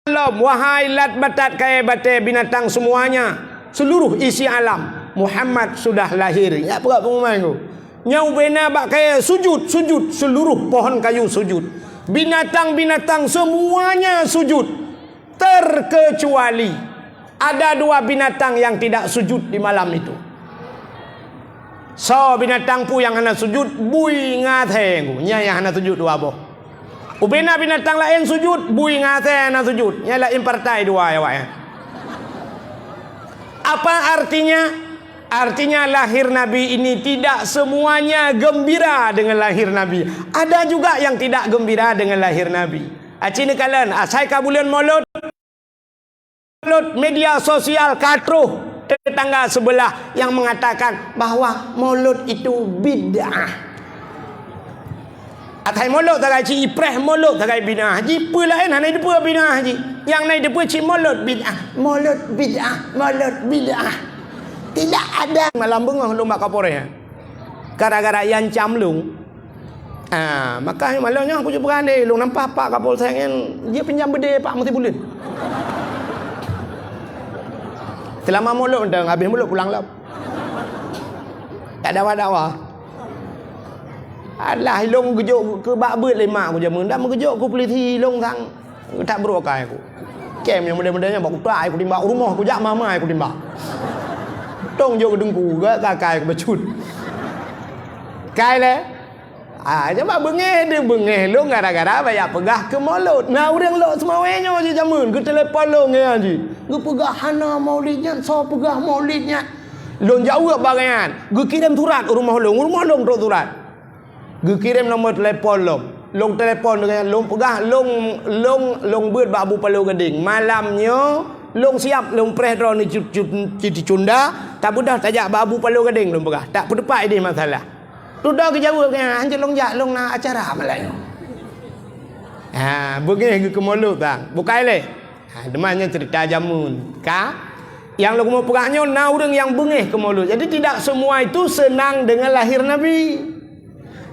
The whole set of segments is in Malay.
Wahai lat batat kai batai binatang semuanya, seluruh isi alam, Muhammad sudah lahir. Ya berat pengumuman tu. Nyau bena bak kaya sujud seluruh pohon kayu sujud. Binatang-binatang semuanya sujud. Terkecuali ada dua binatang yang tidak sujud di malam itu. So binatang pu yang hana sujud bui ngateng. Nya yang hana sujud dua boh. Ubena binatang lain sujud, bui ngate na sujud. Nyala impartai dua ya wak ya. Apa artinya? Artinya lahir Nabi ini tidak semuanya gembira dengan lahir Nabi. Ada juga yang tidak gembira dengan lahir Nabi. Acini kalian, saya kabulian maulud media sosial katruh tetangga sebelah yang mengatakan bahwa maulud itu bid'ah. Atai molok tagai ci ipreh molok tagai bid'ah. Ji pu lain hanai depa bid'ah ji. Yang nai depa ci molot bid'ah. Molot bid'ah, molot bid'ah. Tidak ada malam bengah lomba kapore. Gara-gara yang camlung. Maka malangnya aku cuba berani long nampak pak kapol saya dia pinjam bede pak mesti bulan. Selama molok dah habis molok pulang lah. Tak ada dakwah. Alah long gejuk ke bak beut lemak aku jamun dah mengejuk aku peliti long sang tak berokai aku. Kem yang muda-mudanya bak utai aku timbak rumah aku jak mama aku timbak. Tong jo gedengku ke kakai aku becut. Kai le. Coba bengeh dia bengeh long gara-gara banyak pegah ke mulut. Nah urang lok semawenyo je jamun ke telefon long ya ji. Ge pegah hana maulidnya so pegah maulidnya. Long jauh bagian. Ge kirim surat rumah long tok surat. Gue kirim nombor telefon long telefon dengan long pegah long beut bak abu palu gading malamnya long siap long preh drone ni cuti cunda tak budah tajak bak abu palu gading long pegah tak pedepak ini masalah tu dah ke jawab kan anjir long jak long nak acara malai begini ke mulut bang bukai le demanya cerita jamun ka yang long mau pegahnya na urang yang bengeh ke mulut jadi tidak semua itu senang dengan lahir Nabi.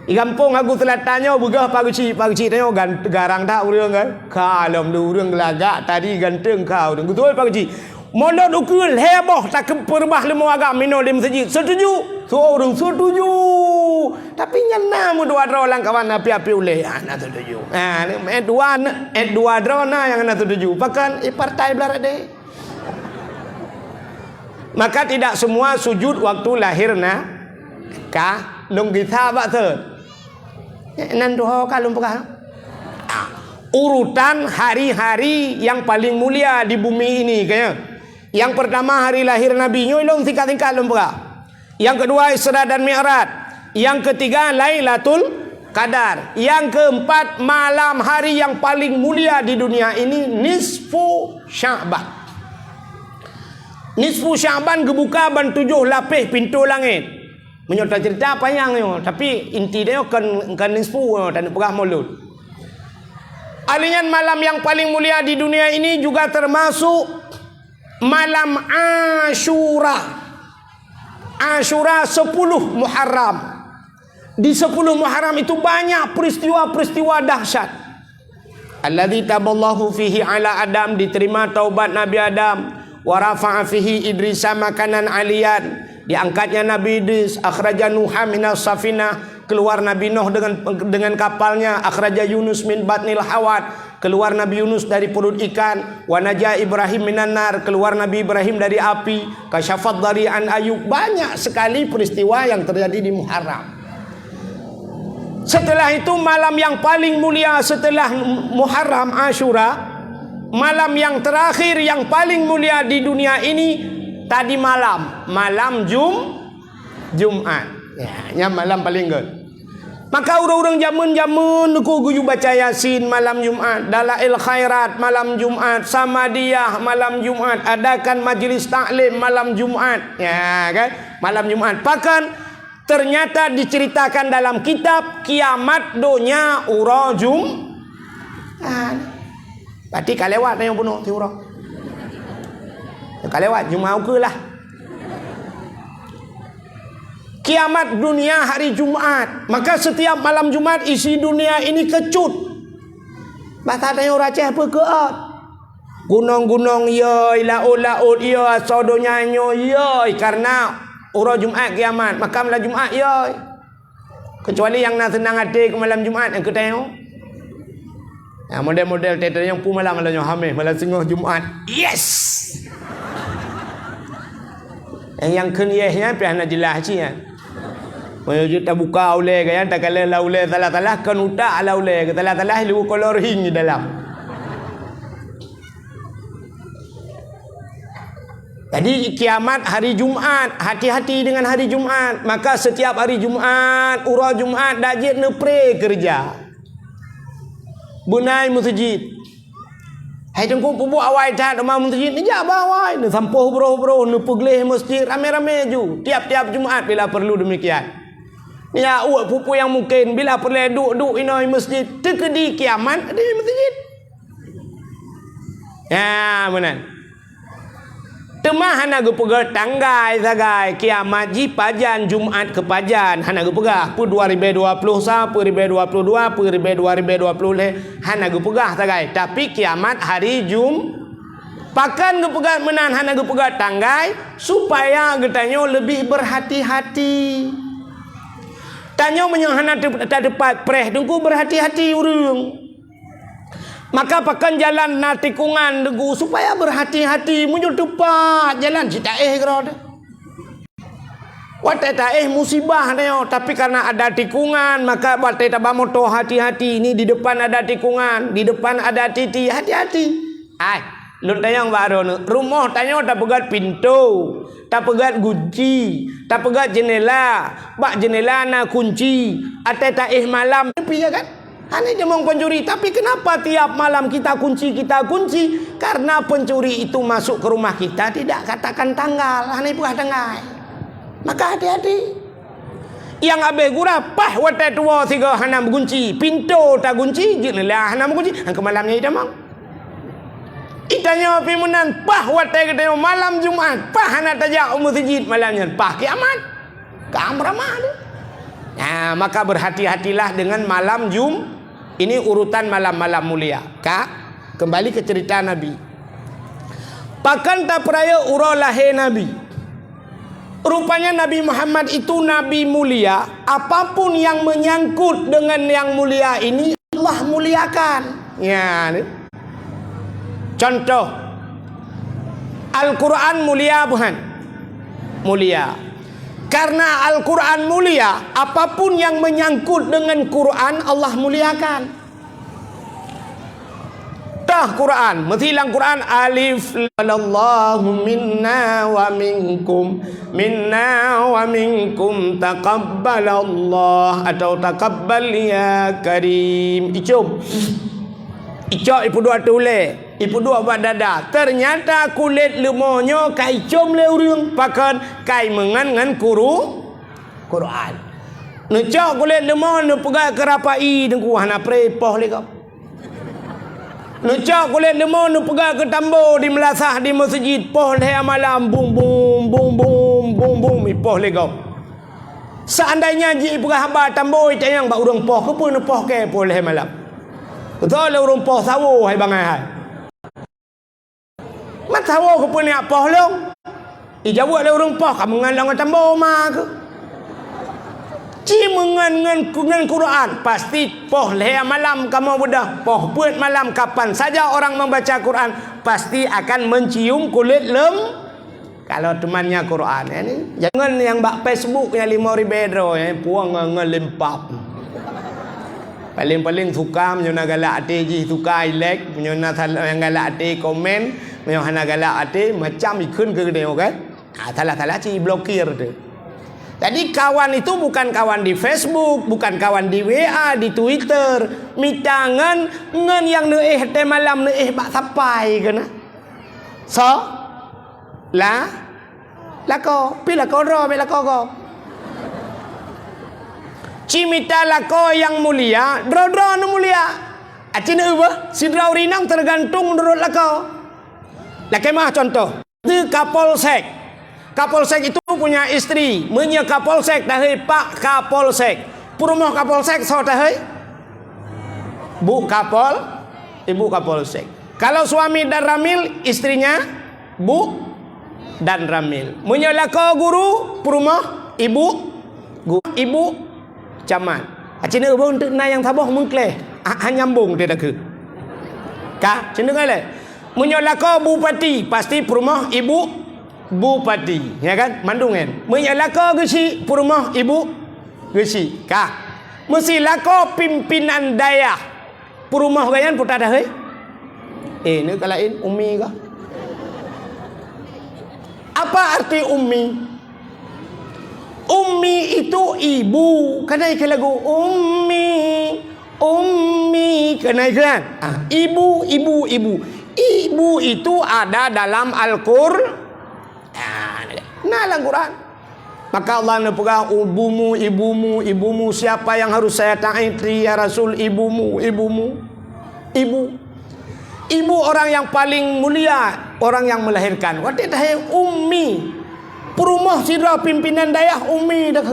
Di kampung aku telah tanya begah pagi tanya garang tak urang kan kalau urang gelagak tadi ganteng kau betul pagi mondok ukul heboh tak perbah lima agak minor di masjid setuju seorang setuju tapi nyana mu dua orang kawan api-api uleh nak setuju dua drona yang nak setuju bahkan partai belarak deh maka tidak semua sujud waktu lahirna kah long kita bak ter nan doa kalung pegah. Urutan hari-hari yang paling mulia di bumi ini kayaknya. Yang pertama hari lahir Nabi nyolong tingkat-tingkat lum pegah. Yang kedua Isra dan Mi'raj. Yang ketiga Lailatul Qadar. Yang keempat malam hari yang paling mulia di dunia ini nisfu Sya'ban. Nisfu Sya'ban gebuka ban 7 lapis pintu langit. Menyerta cerita apa yang tapi inti dia kan nisfu dan pegah mulut. Alian malam yang paling mulia di dunia ini juga termasuk malam Asyura. Asyura 10 Muharram. Di 10 Muharram itu banyak peristiwa-peristiwa dahsyat. Alladzi taballahu fihi ala Adam, diterima taubat Nabi Adam, wa rafa'a fihi Idrisa makanan aliyan. Diangkatnya Nabi Idris, akhraja Nuha minas safinah, keluar Nabi Nuh dengan kapalnya, akhraja Yunus min batnil hawat, keluar Nabi Yunus dari perut ikan, wa naja Ibrahim minan nar, keluar Nabi Ibrahim dari api, kasyafat dari an Ayub. Banyak sekali peristiwa yang terjadi di Muharram. Setelah itu malam yang paling mulia setelah Muharram Asyura, malam yang terakhir yang paling mulia di dunia ini tadi malam Jumat. Ya, malam paling good. Maka orang-orang jamun ku guyu baca Yasin malam Jumat, Dalail Khairat malam Jumat, Samadiyah malam Jumat, adakan majlis taklim malam Jumat. Ya kan? Malam Jumat. Bahkan ternyata diceritakan dalam kitab kiamat donya ura Jumat. Berarti kalewat yang bunuh ti ura. Kalewat Jumat ke lah. Kiamat dunia hari Jumat. Maka setiap malam Jumat isi dunia ini kecut. Bahasa tanya orang Aceh apa ke? gunung-gunung yoi, laut-laut yoi, sodonyanyo yoi, karena urah Jumaat kiamat, maka malam Jumaat yoi. Kecuali yang nak senang hati ke malam Jumaat yang ketengok. Ya, model-model teater yang pun malam hamil, malam sengah Jumaat. Yes. Yang kenyehnya pernah nak jelas sih kan. Kalau kita buka oleh kan, tak kala lauleh salah-salah kan utak lauleh, salah-salah lu kolor hing di dalam. Jadi kiamat hari Jumaat, hati-hati dengan hari Jumaat. Maka setiap hari Jumaat, urah Jumaat dajit nepre kerja. Bunai masjid. Hai tengku pubu awai tat rumah masjid ni ja bawai, ni sampuh bro-bro, ni pegleh masjid rame-rame ju. Tiap-tiap Jumaat bila perlu demikian. Ya, pupu yang mungkin bila perlu duduk inoi masjid, tekedi kiamat di masjid. Ya, benar. Temah hana gepegah tanggai sagai kiamat ji pajan Jumaat ke pajan hana gepegah pu 2020 sa pu 2022 pu 2020 hana gepegah sagai tapi kiamat hari pakan gepegah menan hana gepegah tanggai supaya getanyo lebih berhati-hati. Tanyo menyang hana tepat preh dengku berhati-hati urang. Maka pakan jalan na tikungan degu supaya berhati-hati munjuk tepat jalan cita gerod. Wate musibah neo tapi karena ada tikungan maka wate tabamoto hati-hati ini di depan ada tikungan, di depan ada titi, hati-hati. Ai, lu tanyang baru rumah tanyo tak pegat pintu, tak pegat kunci, tak pegat jendela, bak jendela na kunci, ate malam tepi ya kan? Hanya jemong pencuri. Tapi kenapa tiap malam kita kunci? Karena pencuri itu masuk ke rumah kita tidak katakan tanggal. Hanya buah tanggal. Maka hati-hati. Yang abe gurah pah wate tua tiga hana kunci. Pintu tak kunci. Jendela hana kunci. Ke malamnya itu mang. Itanya pimunan pah wate kita malam Jumat. Pah hana tajak masjid malamnya. Pah kiamat. Kamramah dia. Nah, maka berhati-hatilah dengan malam Ini urutan malam-malam mulia. Kak, kembali ke cerita Nabi. Pakan tak peraya urah lahir Nabi. Rupanya Nabi Muhammad itu Nabi mulia. Apapun yang menyangkut dengan yang mulia ini Allah muliakan. Ya, nih. Contoh Al-Quran mulia bukan? Mulia. Karena Al-Quran mulia, apapun yang menyangkut dengan Quran Allah muliakan. Tah Quran, mestilah Quran alif Allahu minna wa minkum taqabbalallah atau taqabbal ya karim. Icok ipu dua tule, ipu dua buat dada. Ternyata kulit lemonyo kai com le urang pakan kai mengan Quran. Necok kulit lemon ne pegat kerapai dengku hana prepoh le kau. Necok kulit lemon ne pegat ke tambo di melasah di masjid poh le malam bum bum bum bum bum bum ipoh le kau. Seandainya ji pegah haba tambo tayang ba urang poh ke pun poh ke poh le malam. Betul le urang poh sawo hai bangai hai. Mat sawo ke pun nak poh long. Ijawat le urang poh kamu ngalang tambo ma ke. Ci mengan Quran pasti poh le malam kamu budak poh buat malam kapan saja orang membaca Quran pasti akan mencium kulit kalau temannya Quran ini jangan yang bak Facebook yang 5 ribu yang puang ngelempap paling suka menyona galak ate ji suka like menyona yang galak ate komen menyona galak ate macam ikun ke gede okey salah ci blokir tu. Jadi kawan itu bukan kawan di Facebook, bukan kawan di WA, di Twitter. Mitangan ngan yang neeh teh malam neeh bak sapai kena. So lako pi lako ro be lako ko. Cimita lako yang mulia, dro nu mulia. Acin eueuh, sidrau rinang tergantung menurut lako. Laki mah contoh, itu Kapolsek. Kapolsek itu punya istri, menye Kapolsek tahe Pak Kapolsek. Purumah Kapolsek so tahe Bu Kapol, Ibu Kapolsek. Kalau suami dan ramil, istrinya bu dan ramil. Menyolaka guru perumah ibu guru ibu camat. Cina pun na yang tabah mengkleh. Nyambung dia dah ke. Ka, cina kale. Menyolaka bupati, pasti perumah ibu bupati, ya kan? Mandung kan. Menyolaka gesi perumah ibu gesi. Ka. Mesti lako pimpinan daya. Perumah gayan putar dah he. Ni kalain ummi kah? Apa arti ummi? Ummi itu ibu. Kenai ke lagu ummi, ummi. Kenai kan? Ibu, ibu, ibu. Ibu itu ada dalam Al-Qur'an. Nah, dalam Quran. Maka Allah pegang ibumu, ibumu, ibumu. Siapa yang harus saya taati ya Rasul? Ibumu, ibumu. Ibu. Ibu orang yang paling mulia, orang yang melahirkan. Waktu dah ummi. Perumah sidra pimpinan daya ummi dah.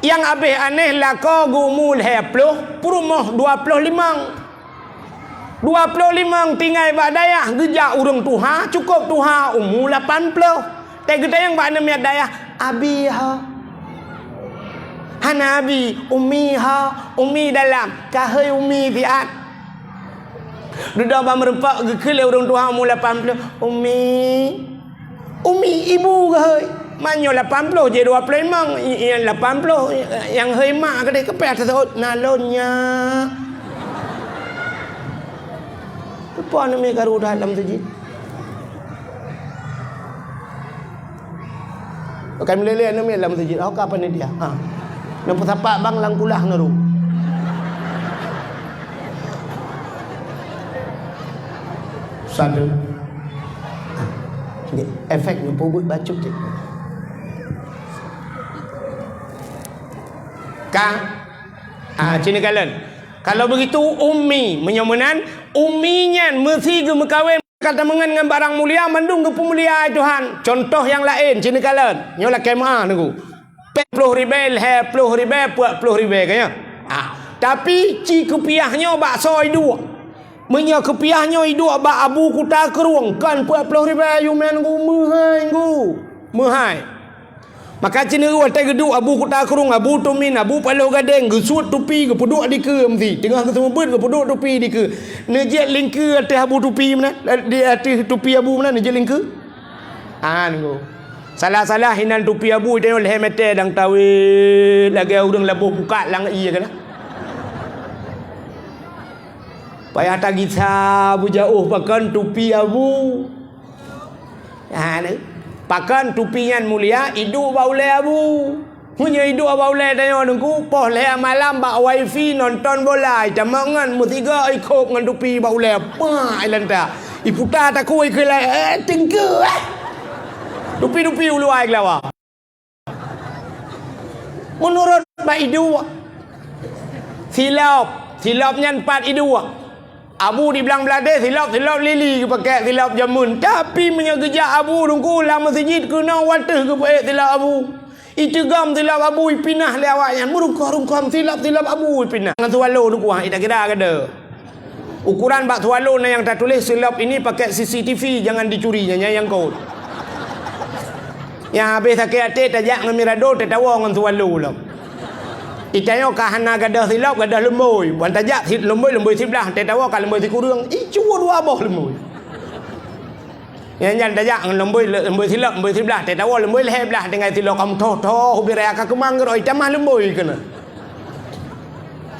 Yang habis aneh lah kau gumul heploh. Perumah 25 tinggal bak daya. Gejak urang tuha, cukup tuha umur 80. Tak kita yang bak namiat daya. Abi ha, hanabi ummi ha, ummi dalam kahai ummi biat. Duda ba merempak gekele urang tua umur 80. Ummi ibu kahai. Manyo 80 je 25 yang 80 yang hei mak kedai kepet tersebut nalonnya. Apa nama karu dalam masjid? Bukan meleleh nama dalam masjid. Aku apa ni dia? Nampak tapak bang langkulah naru. Satu. Ni efek ni pobut bacuk je. Cina kalian. Kalau begitu ummi menyomenan umminya mesti ke mekawin kata mengan dengan barang mulia mandung ke pemulia Tuhan. Contoh yang lain cina kalian. Nyolah kemah nunggu. 10,000 10,000 40,000 kaya. Tapi ci kepiahnya bak soi dua. Menya kepiahnya iduk bak abu kuta keruang kan 40,000 yumen ngu mehai ngu. Mehai. Maka cina ruang tak geduk abu kuta kerung, abu tumin, abu palau gadeng, gesut tupi ke peduk di ke mesti. Tengah ke semua ber ke peduk tupi di ke. Nejet lingke atas abu tupi mana? Di atas tupi abu mana nejet lingke? Nunggu. Salah-salah hinan tupi abu tengok leher mete dang tawil lagi urang labuh buka lang iya kana. Payah tak kita abu jauh pakan tupi abu. Ni. Pakan tupian mulia hidup baule abu. Punya hidup baule tanya nunggu poh le malam bak wifi nonton bola jamangan mutiga ikut ngan tupi baule apa ilanta. Iputa tak kuai ke lai tingke. Tupi-tupi ulu ai lawa. Menurut bak hidup silap nyan 4 hidup. Abu di belang belade silap lili ke pakai silap jamun. Tapi menyegejak abu nunggu lah masjid kena watah ke pakai silap abu. Itu gam silap abu ipinah lewatnya. Merungkam silap abu ipinah. Dengan tualo nunggu ita kira kada. Ukuran bak tualo yang tak tulis silap ini pakai CCTV jangan dicurinya yang kau. Yang habis sakit hati tajak dengan mirado tetawa dengan tualo lah. Itanya kahana gadah silap gadah lemboi. Buan tajak lemboi sebelah. Tetawa kan lemboi sikurang. Cua dua abah lemboi. Yang tajak lemboi silap lemboi sebelah. Tetawa lemboi leher belah dengan silap kamu toh birai akak kemang geroi tamah lemboi kena.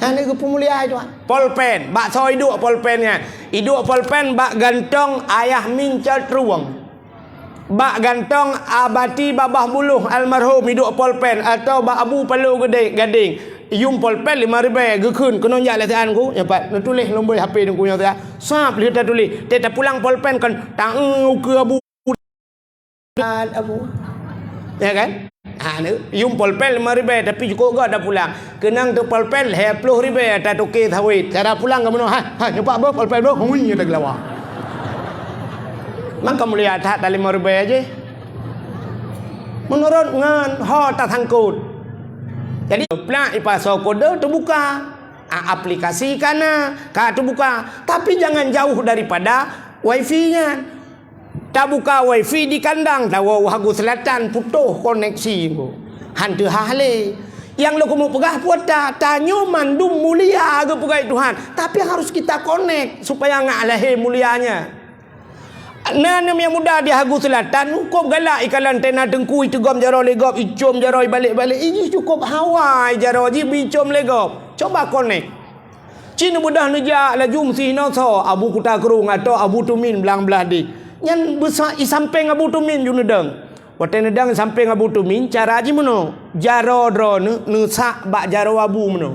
Ini ke pemulia itu. Polpen, bak so hidup polpennya. Hidup polpen bak gantong ayah mincat ruang. Bak gantong abati babah buluh almarhum hidup polpen atau bak abu palu gading yum polpen 5,000 gekun kena jak latihan ku nyapat tulis nombor HP ku nya sap lihat tulis tak pulang polpen kan tang ke abu ya kan yum polpen 5,000 tapi cukup gak dah pulang kenang tu polpen 10,000 tak tukar thawit cara pulang ke mana nyapak bro polpen bro hui tak lawa. Maka mulia tak 5,000 aja. Menurut ngan ho tak sangkut. Jadi plak ipasau kode terbuka. aplikasi kana tu buka, tapi jangan jauh daripada wifi-nya. Tak buka wifi di kandang, tahu hagu selatan putuh koneksi ku. Hantu hale. Yang lo kamu pegah puata, tanyo mandum mulia ke pegai Tuhan. Tapi harus kita connect supaya ngak lahir mulianya. Nanam yang muda di hagu selatan, cukup galak ikalan tena dengku itu gom jaro legop, icom jaro balik-balik. Ini cukup hawai jaro ji bicom legop. Coba connect. Cina mudah nejak laju mesti noso abu kuta kerung atau abu tumin belang belah di. Yang besar i samping abu tumin ju nedang. Wate nedang samping abu tumin cara ji meno. Jaro dro ne sak bak jaro abu meno.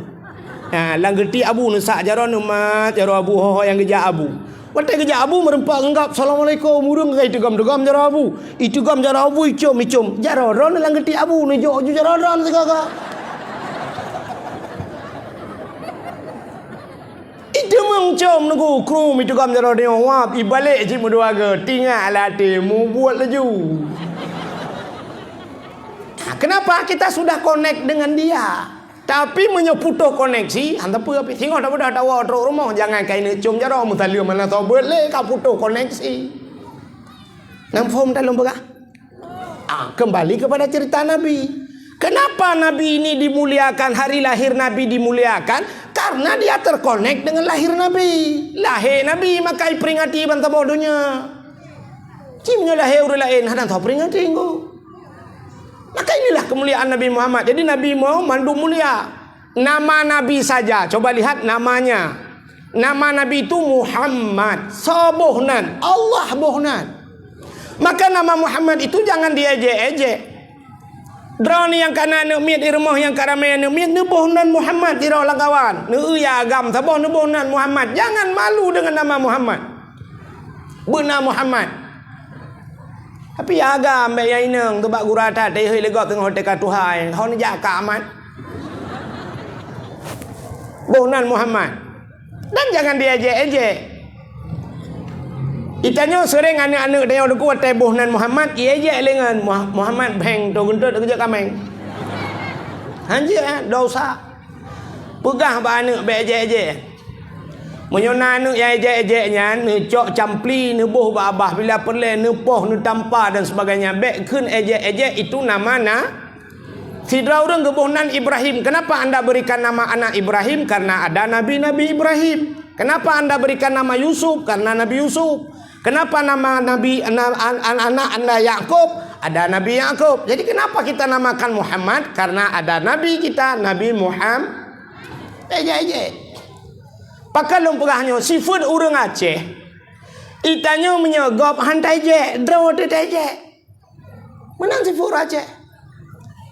Ha lang geti abu ne sak jaro ne mat jaro abu ho yang geja abu. Wate geja abu merempak enggap assalamualaikum murung kai tegam-tegam jaro abu. Itu gam jaro abu icom. Jaro dro ne lang geti abu ne jo jaro dro ne segala. Itu mengcom nunggu krum itu gam jaro dia wap ibalik cik mudua ke tinggal latih mu buat laju. Kenapa kita sudah connect dengan dia, tapi menyeputuh koneksi anda pun api tengok dah tahu teruk rumah jangan kain cum jaro mutalia mana tahu boleh kau putuh koneksi. Nam form dalam begah. Kembali kepada cerita Nabi. Kenapa Nabi ini dimuliakan, hari lahir Nabi dimuliakan? Karena dia terkonek dengan lahir Nabi. Lahir Nabi maka peringati bantah bodohnya. Cimnya lahir orang lain, hadang tahu peringati engkau. Maka inilah kemuliaan Nabi Muhammad. Jadi Nabi Muhammad mulia. Nama Nabi saja, coba lihat namanya. Nama Nabi itu Muhammad. Sobohnan, Allah bohnan. Maka nama Muhammad itu jangan diejek-ejek. Drone yang kana ne miet di rumah yang karamai ne miet ne bohnan Muhammad di orang kawan. Ne ya agam saboh ne bohnan Muhammad. Jangan malu dengan nama Muhammad. Benar Muhammad. Tapi ya agam baik yang inang tu bak gurata teh hei legop tengah hotel katuhai. Hau ni jak amat. Bohnan Muhammad. Dan jangan diejek-ejek. Itanya sering anak-anak dia ada kuat teh bohnan Muhammad, ejek lengan Muhammad beng tu gendut kerja kameng. Hanja dosa. Pegah ba anak be ejek-ejek. Menyona anak yang ejek-ejeknya ne cok campli ne boh ba abah bila perle ne poh ne tampa dan sebagainya. Bek keun ejek-ejek itu nama Sidra orang kebohnan Ibrahim. Kenapa anda berikan nama anak Ibrahim? Karena ada Nabi-Nabi Ibrahim. Kenapa anda berikan nama Yusuf? Karena Nabi Yusuf. Kenapa nama Nabi anak anda Yakub? Ada Nabi Yakub. Jadi kenapa kita namakan Muhammad? Karena ada Nabi kita, Nabi Muhammad. Ejek-ejek. Pakai lumpurahnya sifat orang Aceh. Itanya menyogop hantai ejek, draw ejek. Menang sifat Aceh.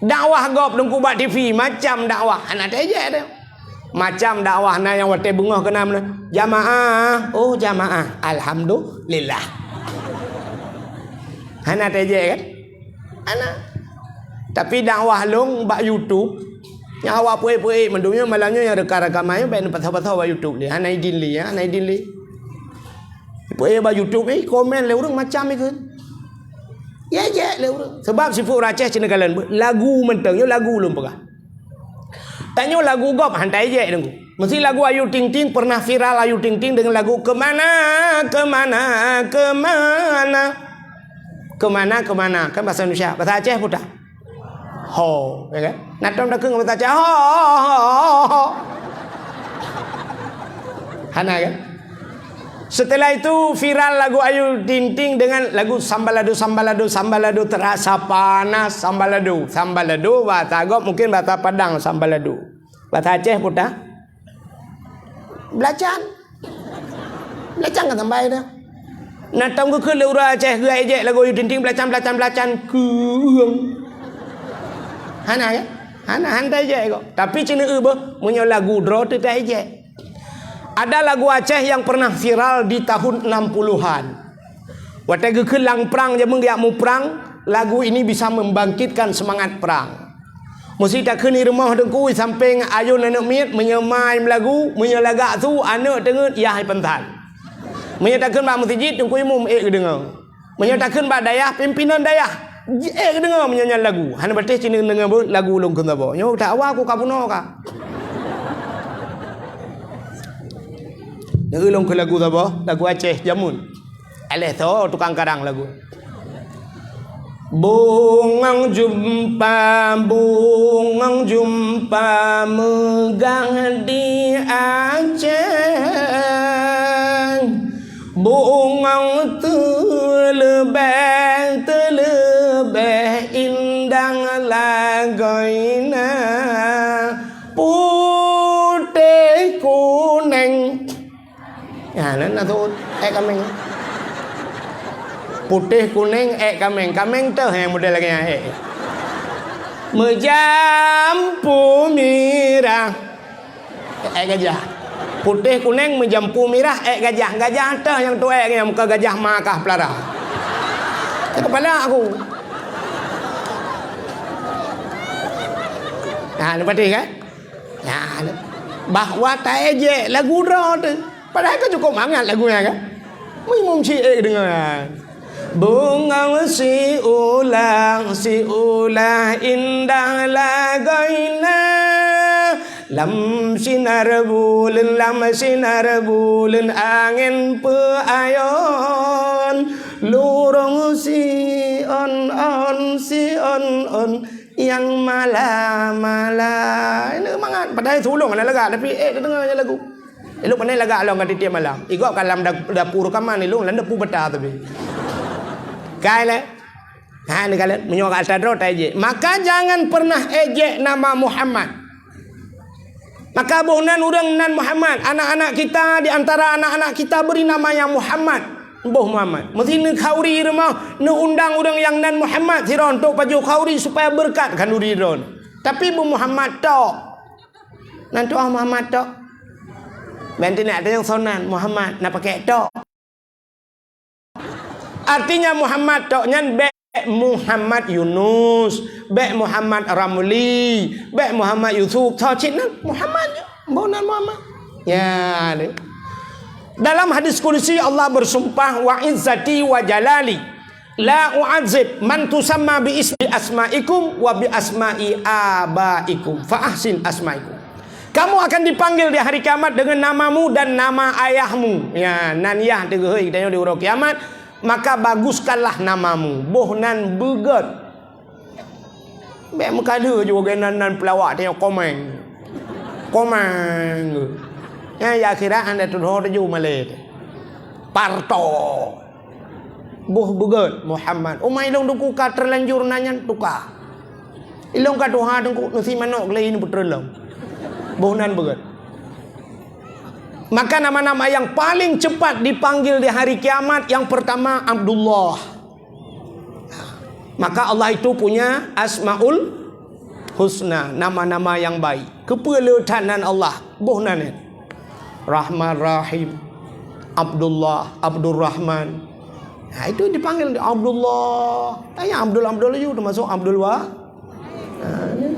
Dakwah gop dengku buat TV macam dakwah anak ejek dia. Macam dakwah na yang wate bunga kena mana? Jamaah. Oh jamaah. Alhamdulillah. Anak ejek kan? Anak. Tapi dakwah long bak YouTube. Yang awak puai-puai mendunya malangnya yang rekam-rekamnya baik patah-patah bak YouTube ni. Anak idin li ya, anak idin li. Puai bak YouTube ni komen le orang macam ni kan. Ya je le orang. Sebab sifat Aceh cina kalian lagu mentengnya lagu lum pegah. Tanya lagu gop hantai je dengku. Mesti lagu Ayu Ting Ting pernah viral Ayu Ting Ting dengan lagu kemana kan bahasa Indonesia, bahasa Aceh pun dah. Ho, ya kan? Natam dah keng bahasa Aceh. Ho. Hana kan? Setelah itu viral lagu Ayu Ting Ting dengan lagu sambalado terasa panas sambalado bahasa Agop mungkin bahasa Padang sambalado. Bahasa Aceh pun dah. Belacan kan sampai dah. Natam ke leura Aceh ke ejek lagu Ayu Ting Ting belacan keung. Hana ya? Hana hantai je kok. Tapi cina punya lagu draw tu tak ejek. Ada lagu Aceh yang pernah viral di tahun 60-an. Waktu kelang perang je dia mau perang, lagu ini bisa membangkitkan semangat perang. Mesti tak kena rumah dengku samping ayun anak miet menyemai lagu, menyelagak tu anak dengar ya hai pentan. Menyatakan bak masjid dengku imam dengar. Menyatakan bak dayah pimpinan dayah dengar menyanyi lagu. Hana betul cina dengar lagu long kena bawa. Nyo tak awak aku kapuno ka. Dia ulung ke lagu apa? Lagu Aceh Jamun. Aleh tu tukang kadang lagu. Bungang jumpa megang di Aceh. Bungang terlebih indah lagoina. Putih kuning. Ya, nak tu kameng. Putih kuning kameng tu yang model lagi menjampu merah gajah. Putih kuning menjampu merah gajah tu yang tu yang muka gajah makah pelara. Kepala aku. Nah, ni patih kan? Ya, bahwa tak ejek lagu dah tu. Padahal kan cukup hangat lagunya kan? Mumum cik dengar. Bunga si ulah indah lagoina. Lam sinar bulan angin peayon. Lurung si on yang malam. Ini mangat padahal sulung ada lagu tapi dengar je lagu. Elok pandai laga along kat tiap malam. Igok kalam dapur rekaman ni long lan dapur betah tapi. Kai le. Ha ni kalian menyuruh Al-Tadro tak ejek. Maka jangan pernah ejek nama Muhammad. Maka bohnan orang nan Muhammad. Anak-anak kita di antara anak-anak kita beri nama yang Muhammad. Boh Muhammad. Mesti ni khauri rumah ni undang orang yang nan Muhammad siron untuk paju khauri supaya berkat kan duri ron. Tapi bu Muhammad tok. Nanti Muhammad tok. Nanti nak ada yang sonan Muhammad nak pakai tok. Artinya Muhammad tok nyan be Muhammad Yunus, be Muhammad Ramli, be Muhammad Yusuf, tocin nan Muhammad bonan Muhammad. Ya, ni. Dalam hadis kursi Allah bersumpah wa izzati wa jalali la u'adzib man tusamma bi ismi asma'ikum wa bi asma'i abaikum fa ahsin asma'ikum. Kamu akan dipanggil di hari kiamat dengan namamu dan nama ayahmu. Ya, nan yah tegeh kita di hari kiamat, maka baguskanlah namamu. Bohnan beget. Be mekada juga nan pelawak tengok komen. Ya akhirat anda tuduh tu Malay. Parto. Boh beget Muhammad. Umai long duku ka terlanjur nanyan tukar. Ilong ka Tuhan dengku nasi manok lain putrelong. Bohnan begat. Maka nama-nama yang paling cepat dipanggil di hari kiamat yang pertama Abdullah. Maka Allah itu punya Asmaul Husna, nama-nama yang baik. Kepeletanan Allah, bohnan. Rahman Rahim, Abdullah, Abdul Rahman. Nah, itu dipanggil Abdullah. Tanya Abdul itu termasuk Abdul Wah.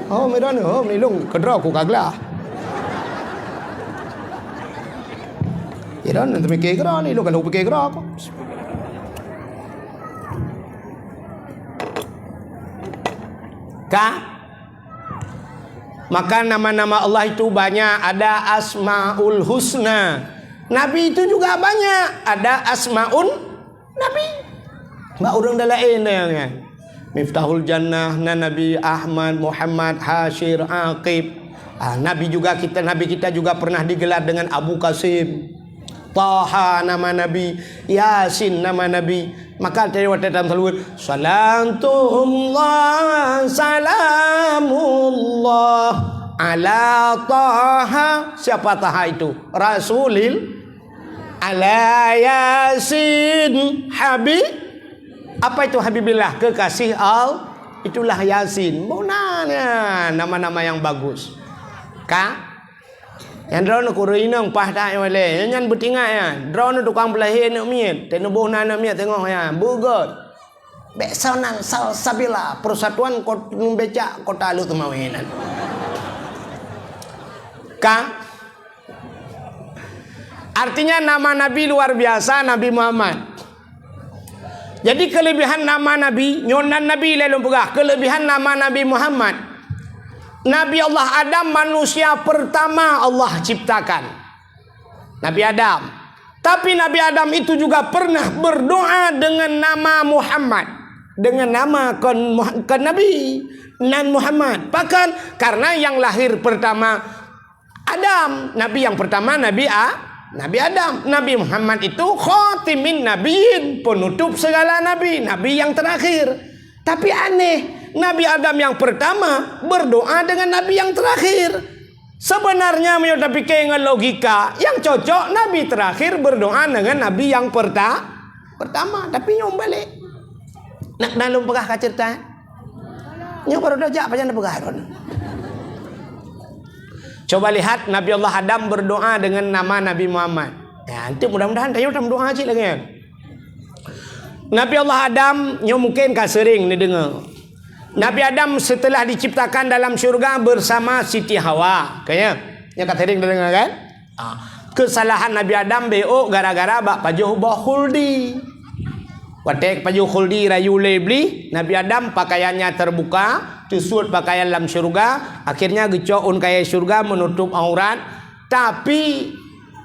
Oh, medan ni long kedra aku kaglah. Iran nanti mikir kera ni, lo kalau pikir kera aku. Maka nama-nama Allah itu banyak. Ada Asmaul Husna. Nabi itu juga banyak. Ada Asmaun Nabi. Mbak orang dah lain kan. Miftahul Jannah, Nabi Ahmad, Muhammad, Hashir, Aqib. Nabi kita juga pernah digelar dengan Abu Qasim. Taha nama Nabi, Yasin nama Nabi. Maka dalam salawat, salamullah ala Taha. Siapa Taha itu? Rasulil ala Yasin Habib. Apa itu Habibillah? Kekasih Allah. Itulah Yasin. Bonanya nama-nama yang bagus. Yang drone ku reinang pah tak yang le. Yang bertingak ya. Drone tukang pelahir nak miet. Tenubuh nak miet tengok ya. Bugot. Besanan salsabila persatuan kota becak kota lu temawinan. Artinya nama Nabi luar biasa, Nabi Muhammad. Jadi kelebihan nama Nabi, nyonan Nabi lalu pegah. Kelebihan nama Nabi Muhammad. Nabi Allah Adam manusia pertama Allah ciptakan. Nabi Adam. Tapi Nabi Adam itu juga pernah berdoa dengan nama Muhammad, dengan nama kan Nabi nan Muhammad. Bahkan karena yang lahir pertama Adam, Nabi yang pertama Nabi Adam. Nabi Muhammad itu khatimin nabiyin, penutup segala nabi, nabi yang terakhir. Tapi aneh, Nabi Adam yang pertama berdoa dengan nabi yang terakhir. Sebenarnya menurut pikir dengan logika yang cocok, nabi terakhir berdoa dengan nabi yang pertama. Tapi nyom balik. Nak nalung pegah ka cerita. Nyom baru dojak apa jangan pegah. Coba lihat Nabi Allah Adam berdoa dengan nama Nabi Muhammad. Ya, nanti mudah-mudahan tayo dalam doa aja lagi. Nabi Allah Adam nyom mungkin ka sering ni dengar. Nabi Adam setelah diciptakan dalam syurga bersama Siti Hawa. Kayaknya yang kata sering dengar kan? Kesalahan Nabi Adam BO gara-gara bak pajuh khuldi. Watek pajuh khuldi rayu lebli, Nabi Adam pakaiannya terbuka, tusut pakaian dalam syurga, akhirnya gecoun kayak syurga menutup aurat. Tapi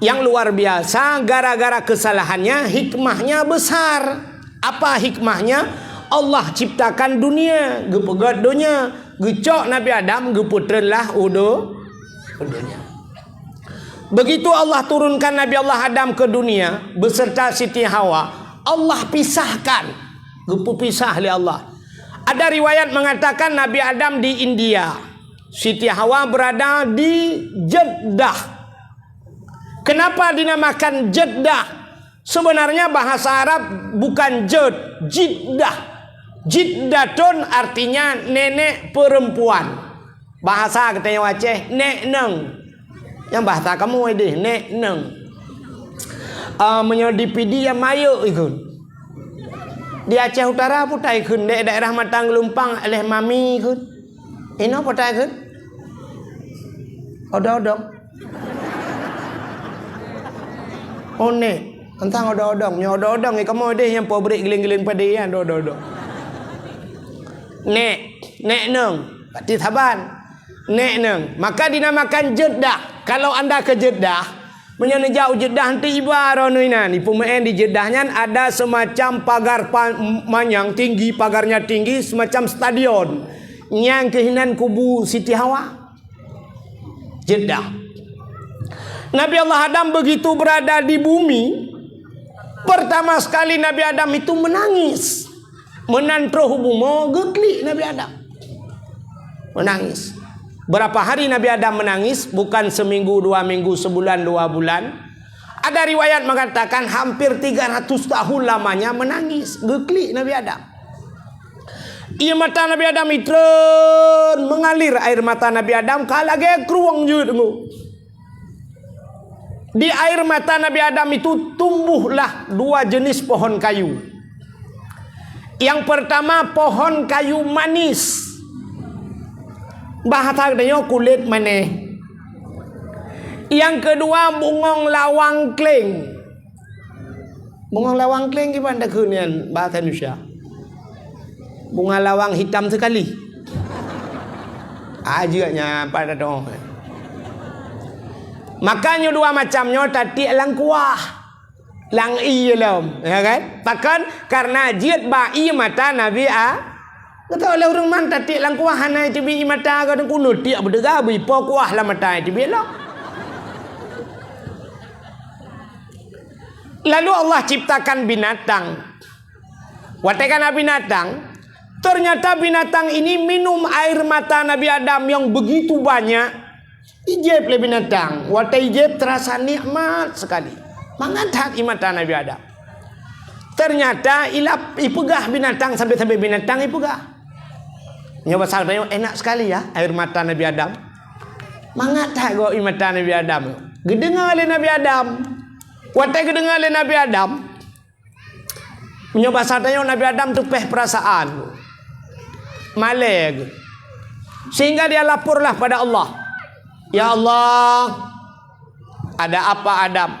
yang luar biasa, gara-gara kesalahannya hikmahnya besar. Apa hikmahnya? Allah ciptakan dunia, gepegat dunia, gecok Nabi Adam, geputrenlah dunia. Begitu Allah turunkan Nabi Allah Adam ke dunia beserta Siti Hawa, Allah pisahkan, gepisah oleh Allah. Ada riwayat mengatakan Nabi Adam di India, Siti Hawa berada di Jeddah. Kenapa dinamakan Jeddah? Sebenarnya bahasa Arab bukan Jeddah. Jiddatun artinya nenek perempuan. Bahasa katanya Aceh nek neng. Yang bahasa kamu ini nek neng. Menyodipidi yang mayu ikut. Di Aceh Utara putai ikut. Di daerah Matang Lumpang oleh mami ikut. Ini putai ikut. Odong-odong. Oh nek. Tentang odong-odong. Odong-odong ni kamu deh yang pobrik giling-giling pada dia. Odong-odong. Nek neng, berarti taban. Nek neng, maka dinamakan Jeddah. Kalau anda ke Jeddah, menyenejau Jeddah nanti ibaratnya ni pemain di Jeddahnya ada semacam pagar panjang tinggi, pagarnya tinggi semacam stadion yang kehinan kubu Siti Hawa. Jeddah. Nabi Allah Adam begitu berada di bumi, pertama sekali Nabi Adam itu menangis. Menantro hubungan geklik Nabi Adam. Menangis. Berapa hari Nabi Adam menangis? Bukan seminggu, 2 minggu, sebulan, 2 bulan. Ada riwayat mengatakan hampir 300 tahun lamanya menangis. Geklik Nabi Adam. Ia mata Nabi Adam itu mengalir air mata Nabi Adam kalage kruang je dengu. Di air mata Nabi Adam itu tumbuhlah 2 jenis pohon kayu. Yang pertama pohon kayu manis. Bahasa katanya kulit maneh. Yang kedua bungong lawang kleng. Bungong lawang kleng gimana kunian bahasa Indonesia? Bunga lawang hitam sekali. Ajanya pada dong. Makanya 2 macamnya tadi lang kuah. Lang i dalam, ya kan? Bahkan karena jiat bai mata Nabi kata oleh orang man tadi lang kuah hanai tibi mata kadang kuno tiak berdega bi po kuah lah mata tibi lah. Lalu Allah ciptakan binatang. Watekan binatang, ternyata binatang ini minum air mata Nabi Adam yang begitu banyak. Ijeb le binatang, watai ijeb terasa nikmat sekali. Mengangkat mata Nabi Adam. Ternyata ipegah binatang sampai binatang ipegah. Nyoba salbanya enak sekali ya air mata Nabi Adam. Mengangkat go mata Nabi Adam. Gedengar oleh Nabi Adam. Watai gedengar oleh Nabi Adam. Nyoba salbanya Nabi Adam tu peh perasaan. Maleg. Sehingga dia laporlah pada Allah. Ya Allah, ada apa Adam?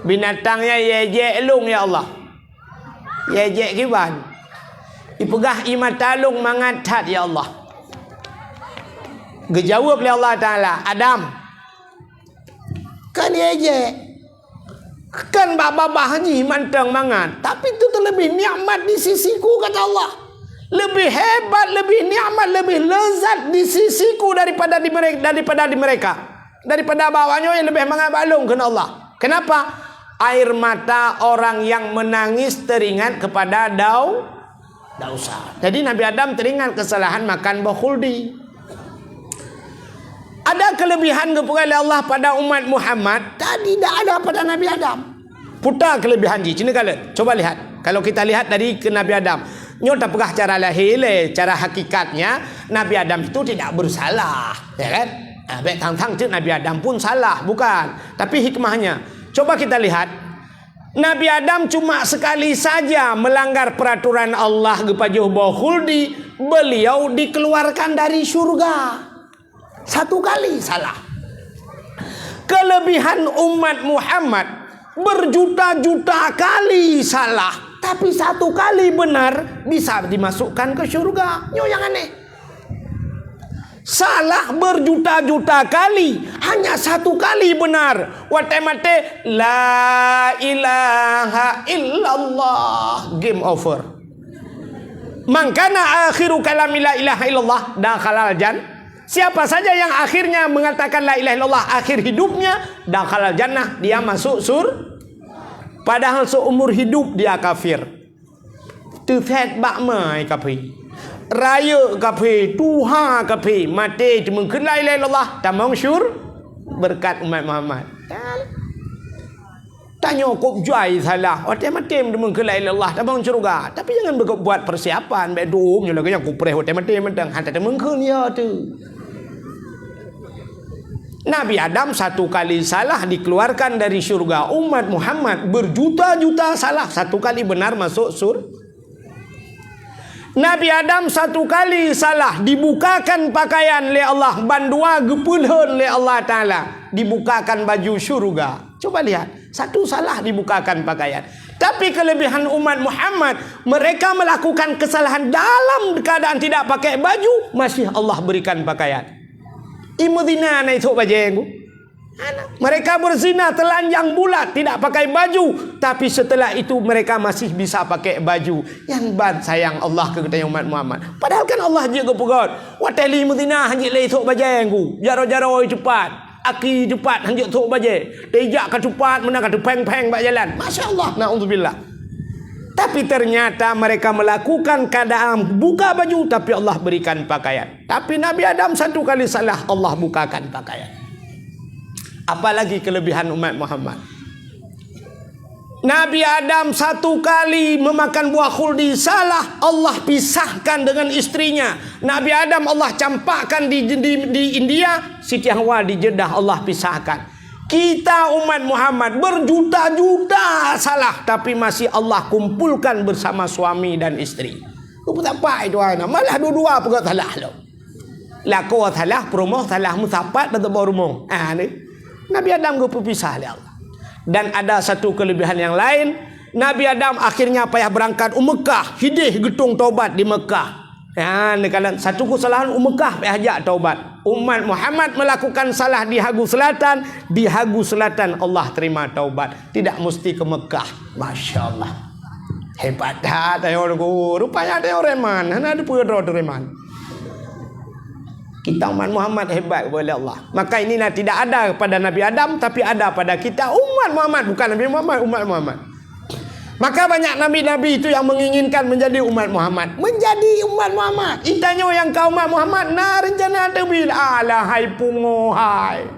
Binatangnya yejek lung ya Allah. Yejek kiban. Ipegah imatalung mangatat ya Allah. Gejawab oleh Allah Ta'ala, Adam, kan yejek. Kan babah haji mantang mangan, tapi itu terlebih nikmat di sisiku, kata Allah. Lebih hebat, lebih nikmat, lebih lezat di sisiku daripada di mereka. Daripada bawahnya yang lebih mengabalung kena Allah. Kenapa? Air mata orang yang menangis teringat kepada dosa. Jadi Nabi Adam teringat kesalahan makan buah khuldi. Ada kelebihan kepada Allah pada umat Muhammad, tadi tidak ada pada Nabi Adam. Putar kelebihan ji. Cina kala. Coba lihat. Kalau kita lihat dari ke Nabi Adam, nyota pegah cara lahir, cara hakikatnya Nabi Adam itu tidak bersalah, ya kan? Baik tang-tang Nabi Adam pun salah, bukan. Tapi hikmahnya, coba kita lihat. Nabi Adam cuma sekali saja melanggar peraturan Allah gepajuh bau khuldi, beliau dikeluarkan dari surga. Satu kali salah. Kelebihan umat Muhammad berjuta-juta kali salah, tapi satu kali benar bisa dimasukkan ke surga. Nyo yang aneh. Salah berjuta-juta kali, hanya satu kali benar. Watemate la ilaha illallah, game over. Mangkana akhiru kalami la ilaha illallah dakhalal jannah. Siapa saja yang akhirnya mengatakan la ilaha illallah akhir hidupnya, dakhalal jannah, dia masuk padahal seumur hidup dia kafir. Tefet bak mai kafir. Raya kafir, tuha kafir, mati cuma la ilaha illallah, tamang syur berkat umat Muhammad. Tanya kok juai salah, mati cuma la ilaha illallah, tamang surga. Tapi jangan buat persiapan, bedum je lagi aku preh mati mentang hantar temeng dia tu. Nabi Adam satu kali salah dikeluarkan dari surga. Umat Muhammad berjuta-juta salah, satu kali benar masuk surga. Nabi Adam satu kali salah dibukakan pakaian oleh Allah, bandua gepulhun oleh Allah Ta'ala, dibukakan baju syurga. Coba lihat, satu salah dibukakan pakaian. Tapi kelebihan umat Muhammad, mereka melakukan kesalahan dalam keadaan tidak pakai baju, masih Allah berikan pakaian. Imudina na itu baju. Mereka berzina telanjang bulat, tidak pakai baju, tapi setelah itu mereka masih bisa pakai baju. Yang bad sayang Allah ke kita umat Muhammad. Padahal kan Allah juga pegot. Wateli mudina hanjik le tok bajengku. Jaro-jaro cepat. Aki cepat hanjik tok baje. Tejak ke cepat mana kata peng-peng bak jalan. Masya-Allah, naudzubillah. Tapi ternyata mereka melakukan keadaan buka baju, tapi Allah berikan pakaian. Tapi Nabi Adam satu kali salah, Allah bukakan pakaian. Apalagi kelebihan umat Muhammad. Nabi Adam satu kali memakan buah khuldi salah, Allah pisahkan dengan istrinya. Nabi Adam Allah campakkan di India, Siti Hawa di Jeddah Allah pisahkan. Kita umat Muhammad berjuta-juta salah, tapi masih Allah kumpulkan bersama suami dan istri. Itu apa itu ana? Malah dua-dua pun salah lo. Lah kau salah, promoh salah musapat dan berumong. Ni Nabi Adam berpisah oleh Allah. Dan ada satu kelebihan yang lain, Nabi Adam akhirnya payah berangkat Mekah, hidih getung taubat di Mekah. Kalau satu kesalahan Mekah payah ajak taubat. Umat Muhammad melakukan salah di Hagu Selatan, di Hagu Selatan Allah terima taubat. Tidak mesti ke Mekah. Masya Allah. Hebat dah tayo rupanya tayo reman. Ada pun reman. Kita umat Muhammad hebat kepada Allah. Maka inilah tidak ada pada Nabi Adam, tapi ada pada kita umat Muhammad. Bukan Nabi Muhammad, umat Muhammad. Maka banyak nabi-nabi itu yang menginginkan menjadi umat Muhammad. Menjadi umat Muhammad. Itanya yang kau umat Muhammad, nah rencana ada bil alahai pungohai.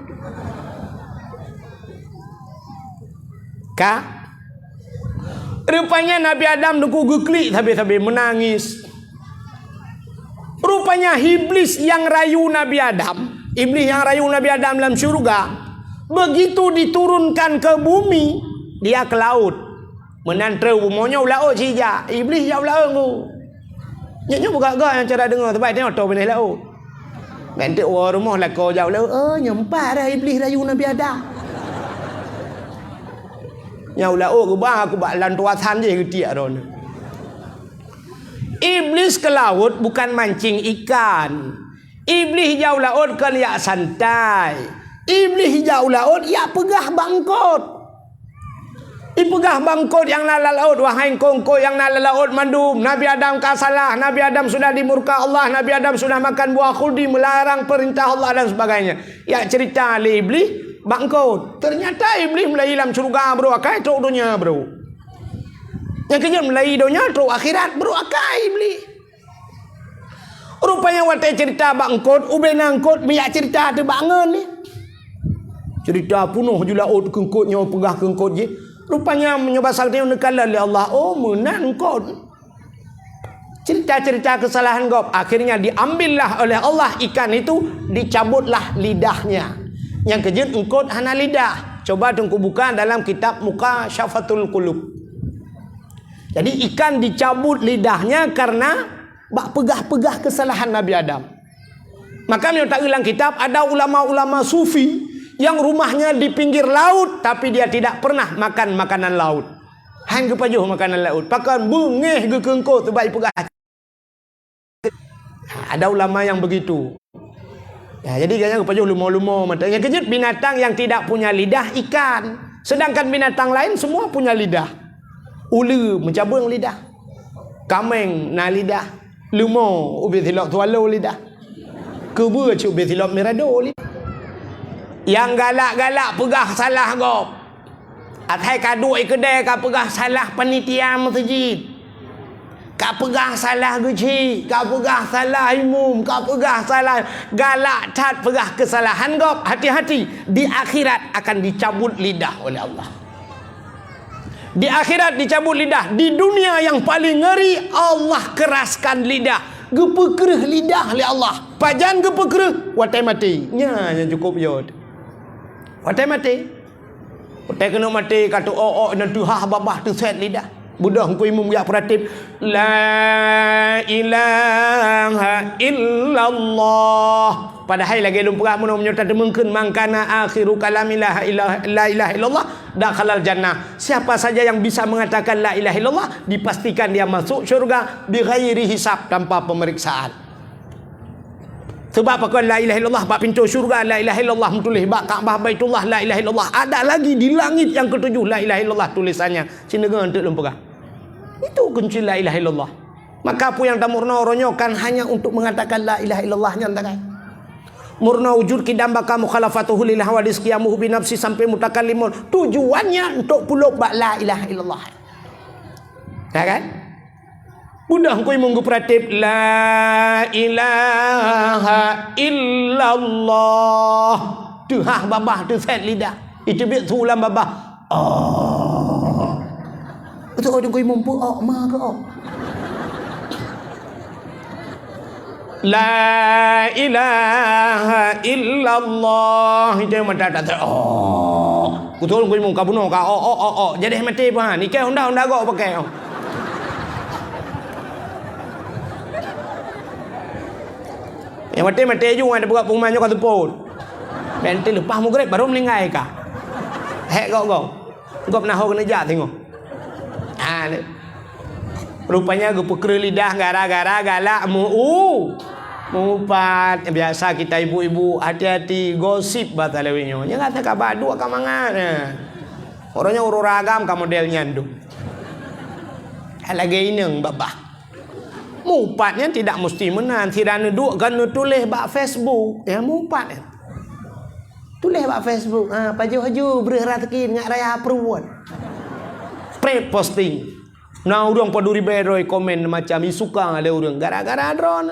Kak? Rupanya Nabi Adam duku geklik tapi menangis. Rupanya iblis yang rayu Nabi Adam, iblis yang rayu Nabi Adam dalam syurga, begitu diturunkan ke bumi, dia ke laut. Menantra umonya laut cija, iblis jauh laut tu. Nyanya buka gak yang cara dengar terbaik tengok tu benih laut. Nanti orang rumah lah kau jauh laut, nyempat dah iblis rayu Nabi Adam. Jauh laut ke bang aku bak lantuasan je ketiak dah. Iblis ke laut bukan mancing ikan. Iblis jauh laut kan ya santai. Iblis jauh laut ya pegah bangkot. pegah bangkot yang nala laut, wahai kongko yang nala laut mandum. Nabi Adam salah, Nabi Adam sudah dimurka Allah, Nabi Adam sudah makan buah khuldi, melarang perintah Allah dan sebagainya. Ya cerita oleh iblis bangkot. Ternyata iblis mulai dalam surga bro, akai teruk dunia bro. Yang kejap mulai dunia teruk akhirat bro, akai iblis. Rupanya waktu cerita bangkot, ube nangkot, biar cerita tu bangun ni. Cerita penuh je laut kengkotnya, pegah kengkot je. Rupanya menyebasal dia nekala oleh Allah. Oh menan kau. Cerita-cerita kesalahan kau. Akhirnya diambillah oleh Allah ikan itu, dicabutlah lidahnya. Yang kejut engkau hana lidah. Coba tunggu buka dalam kitab Muka Syafatul Qulub. Jadi ikan dicabut lidahnya karena pegah-pegah kesalahan Nabi Adam. Maka dia tak ulang kitab, ada ulama-ulama sufi yang rumahnya di pinggir laut tapi dia tidak pernah makan makanan laut. Hang ke pajuh makanan laut. Pakan bengeh ke kengko tu baik pegah. Ada ulama yang begitu. Ya, jadi kayaknya ke pajuh lumo-lumo mata. Yang kejut binatang yang tidak punya lidah ikan. Sedangkan binatang lain semua punya lidah. Ulu mencabung lidah. Kameng na lidah. Lumo ubi tilok tualo lidah. Kubu ubi tilok mirado lidah. Yang galak-galak pegah salah kau. Atai kaduk kedai kau pegah salah panitia masjid. Kau pegah salah guci, kau pegah salah imam, kau pegah salah galak cat pegah kesalahan kau. Hati-hati, di akhirat akan dicabut lidah oleh Allah. Di akhirat dicabut lidah. Di dunia yang paling ngeri, Allah keraskan lidah. Gepekereh lidah oleh Allah. Pajan gepekereh, watai mati. Nya cukup yod. Watai mati. Watai kena mati kata dan tuhah babah tu set lidah. Budak ku imam ya peratif la ilaha illallah. Padahal lagi lumpurah mun menyutat mungkin mangkana akhiru kalamilah la ilaha illallah dakhalal jannah. Siapa saja yang bisa mengatakan la ilaha illallah dipastikan dia masuk syurga bighairi hisab, tanpa pemeriksaan. Sebab apa la ilaha illallah bab pintu syurga, la ilaha illallah tulis bab Kaabah Baitullah, la ilaha illallah. Ada lagi di langit yang ketujuh la ilaha illallah tulisannya. Cindengan untuk lumpurah. Itu kunci la ilaha illallah. Maka apa yang tak murna oronyo kan hanya untuk mengatakan la ilaha illallah nyantakai. Murna wujud kidam baka mukhalafatuhu lil hawadis qiyamuhu bi nafsi sampai mutakallimun. Tujuannya untuk puluk bak la ilaha illallah. Ya kan? Mudah kau munggu pratip la ilaha illallah. Tuhah babah tu set lidah. Itu bit sulam babah. Oh. Betul kau mumpu ma ke la ilaha illallah. Itu yang mata tak oh. Betul kau mungka bunuh ka oh. Jadi mati apa ni ke honda kau pakai. Yang mati je ada buka pengumanya kau teput. Bentil lepas mu grep baru melingkai kah? Hek kau. Kau pernah kena jat tengok. Rupanya gue peker lidah gara-gara galak mupat. Biasa kita ibu-ibu hati-hati gosip batalewinyo. Nya kata kabar dua kamangan. Orangnya ururagam ka modelnya nduk. Lagi ineng babah. Mupatnya tidak mesti menan. Tirana duk kan tulis bak Facebook. Ya mupat. Tulis bak Facebook. Paju-haju berharakin ngak raya peruan. Pre-posting. Nah orang paduri beroi komen macam suka ada orang gara-gara drone.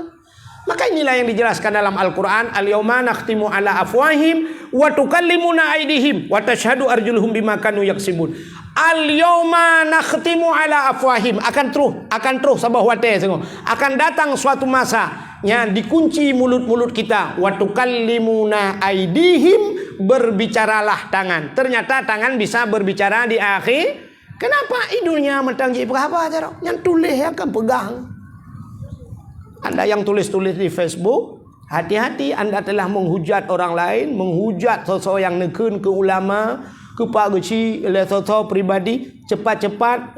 Maka inilah yang dijelaskan dalam Al-Quran. Al-yawma nakhtimu ala afwahim wa tukallimuna aydihim wa tashhadu arjuluhum bima kanu yaksibun. Al-yawma nakhtimu ala afwahim. Akan terus sabah wate tengok. Akan datang suatu masa yang dikunci mulut-mulut kita. Wa tukallimuna aydihim, berbicaralah tangan. Ternyata tangan bisa berbicara di akhir. Kenapa hidungnya mentanggi apa aja? Yang tulis akan pegang. Anda yang tulis-tulis di Facebook, hati-hati Anda telah menghujat orang lain, menghujat sosok yang nekun ke ulama, ke pak geci, oleh sosok pribadi. Cepat-cepat,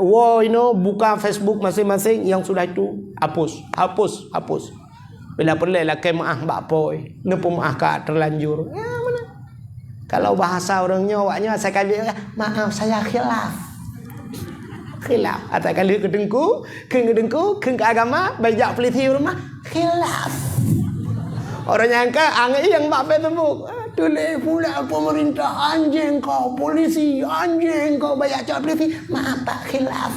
buka Facebook masing-masing yang sudah itu hapus. Bila perlu lah kemaah mbak poi, nepu maah ka terlanjur. Ya mana? Kalau bahasa orangnya, awaknya saya kata maaf saya khilaf. khilaf. Atau kali ke dengku, ke agama, bajak peliti rumah, khilaf. Orang nyangka angai yang bapak tembuk. Tulis pula pemerintah anjing kau, polisi anjing kau, banyak cakap polisi. Maaf tak khilaf.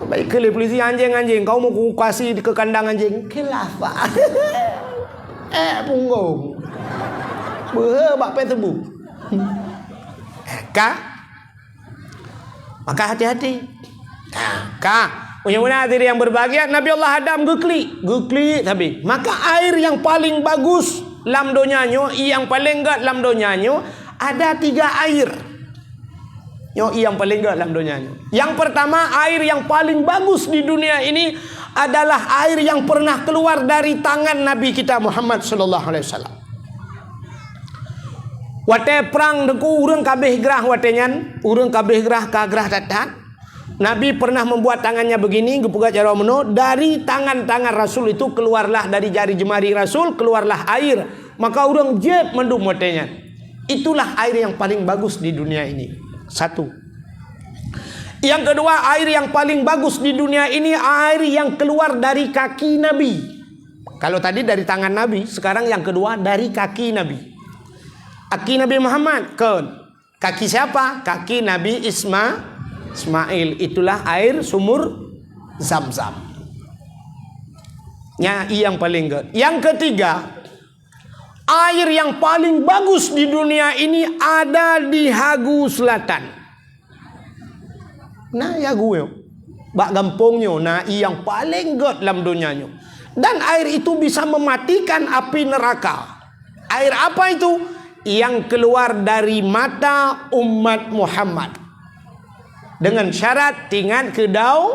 Baik kali polisi anjing, kau mau kasih ke kandang anjing. Khilaf pak. Punggung. Bapak tembuk. Maka hati-hati. Punya hati yang berbahagia. Nabi Allah Adam gekli tapi maka air yang paling bagus lam donyanya, yang paling enggak lam donyanya ada 3 air. Yang paling enggak lam donyanya. Yang pertama, air yang paling bagus di dunia ini adalah air yang pernah keluar dari tangan Nabi kita Muhammad sallallahu alaihi wasallam. Wate perang deku urang kabeh gerah watenyan, urang kabeh gerah ka gerah datat. Nabi pernah membuat tangannya begini, gepuga cara meno, dari tangan-tangan Rasul itu keluarlah, dari jari jemari Rasul keluarlah air. Maka urang jeb mendum watenyan. Itulah air yang paling bagus di dunia ini. 1. Yang kedua, air yang paling bagus di dunia ini air yang keluar dari kaki Nabi. Kalau tadi dari tangan Nabi, sekarang yang kedua dari kaki Nabi. Kaki Nabi Muhammad, kaki siapa? Kaki Nabi Ismail. Itulah air sumur Zam-Zam. Yang paling good. Yang ketiga, air yang paling bagus di dunia ini ada di Hagu Selatan. Nah, ya gue, bak gampungnya, nah yang paling good dalam dunianya. Dan air itu bisa mematikan api neraka. Air apa itu? Yang keluar dari mata umat Muhammad. Dengan syarat tingan kedau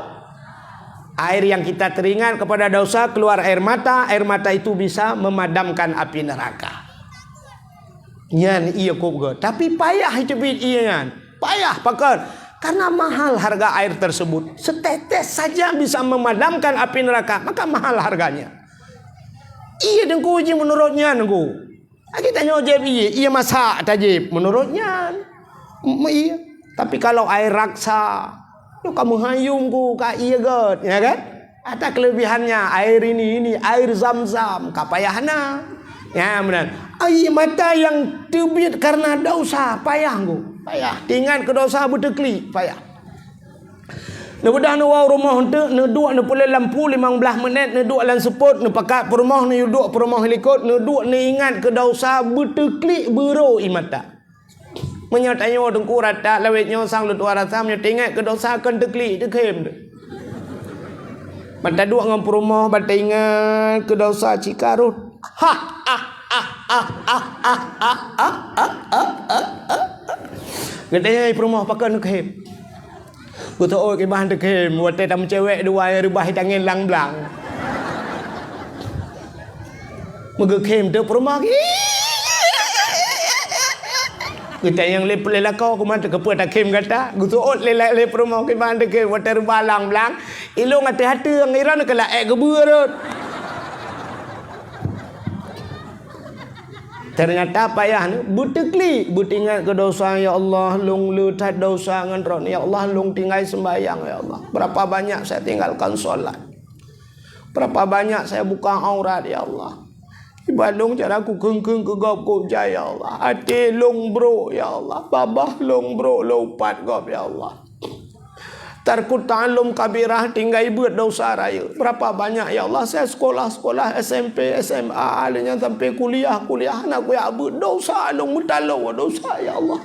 air yang kita teringat kepada dosa keluar air mata itu bisa memadamkan api neraka. Nyan iya kok, tapi payah hidup iyan. Payah pakai karena mahal harga air tersebut. Setetes saja bisa memadamkan api neraka, maka mahal harganya. Iya dengku uji menurutnya dengku. Kita nyojeb iya masak tajib menurutnya. Iya. Tapi kalau air raksa, kamu hayungku ka iya god, ya kan? Ada kelebihannya air ini air Zam-Zam, kapayahna. Ya benar. Air mata yang terbit karena dosa, payah ku. Payah. Tinggal ke dosa bertekli, payah. Nebedah nu wau rumah hente, ne duk ne pulai lampu 15 minit, ne duk lan seput, ne pakat perumah ne duk perumah helikot, ne duk ne ingat ke dosa bertekli bero imata. Menyatanya dengku rata lawetnya sang lutua rasa menyatingat ke dosa akan tekli dekem. Mata duk ngam perumah bata ingat ke dosa cikarut. Gedenya perumah pakai dekem. Betul oi ke bahan dekem, buat tam cewek dua yang rubah tangan lang-lang. Megekem tu perumah ki. Kita yang lepel kau kemana ke puat hakim kata, gutu ot lelak perumah ke bahan dekem, buat rubah lang-lang. Ilong hati-hati ang iran ke laek gebur. Ternyata payah ni butekli butingat ke dosa ya Allah long lutat dosa ngan ya Allah long tinggal sembahyang ya Allah. Berapa banyak saya tinggalkan solat. Berapa banyak saya buka aurat ya Allah. Ibadong cara aku kengkeng ke gop ko ya Allah. Ate long bro ya Allah. Babah long bro lopat gop ya Allah. Tarkut ta'allum kabirah tinggal buat dosa raya. Berapa banyak ya Allah saya sekolah SMP, SMA, alanya sampai kuliah anak gue abu dosa long mutalo dosa ya Allah.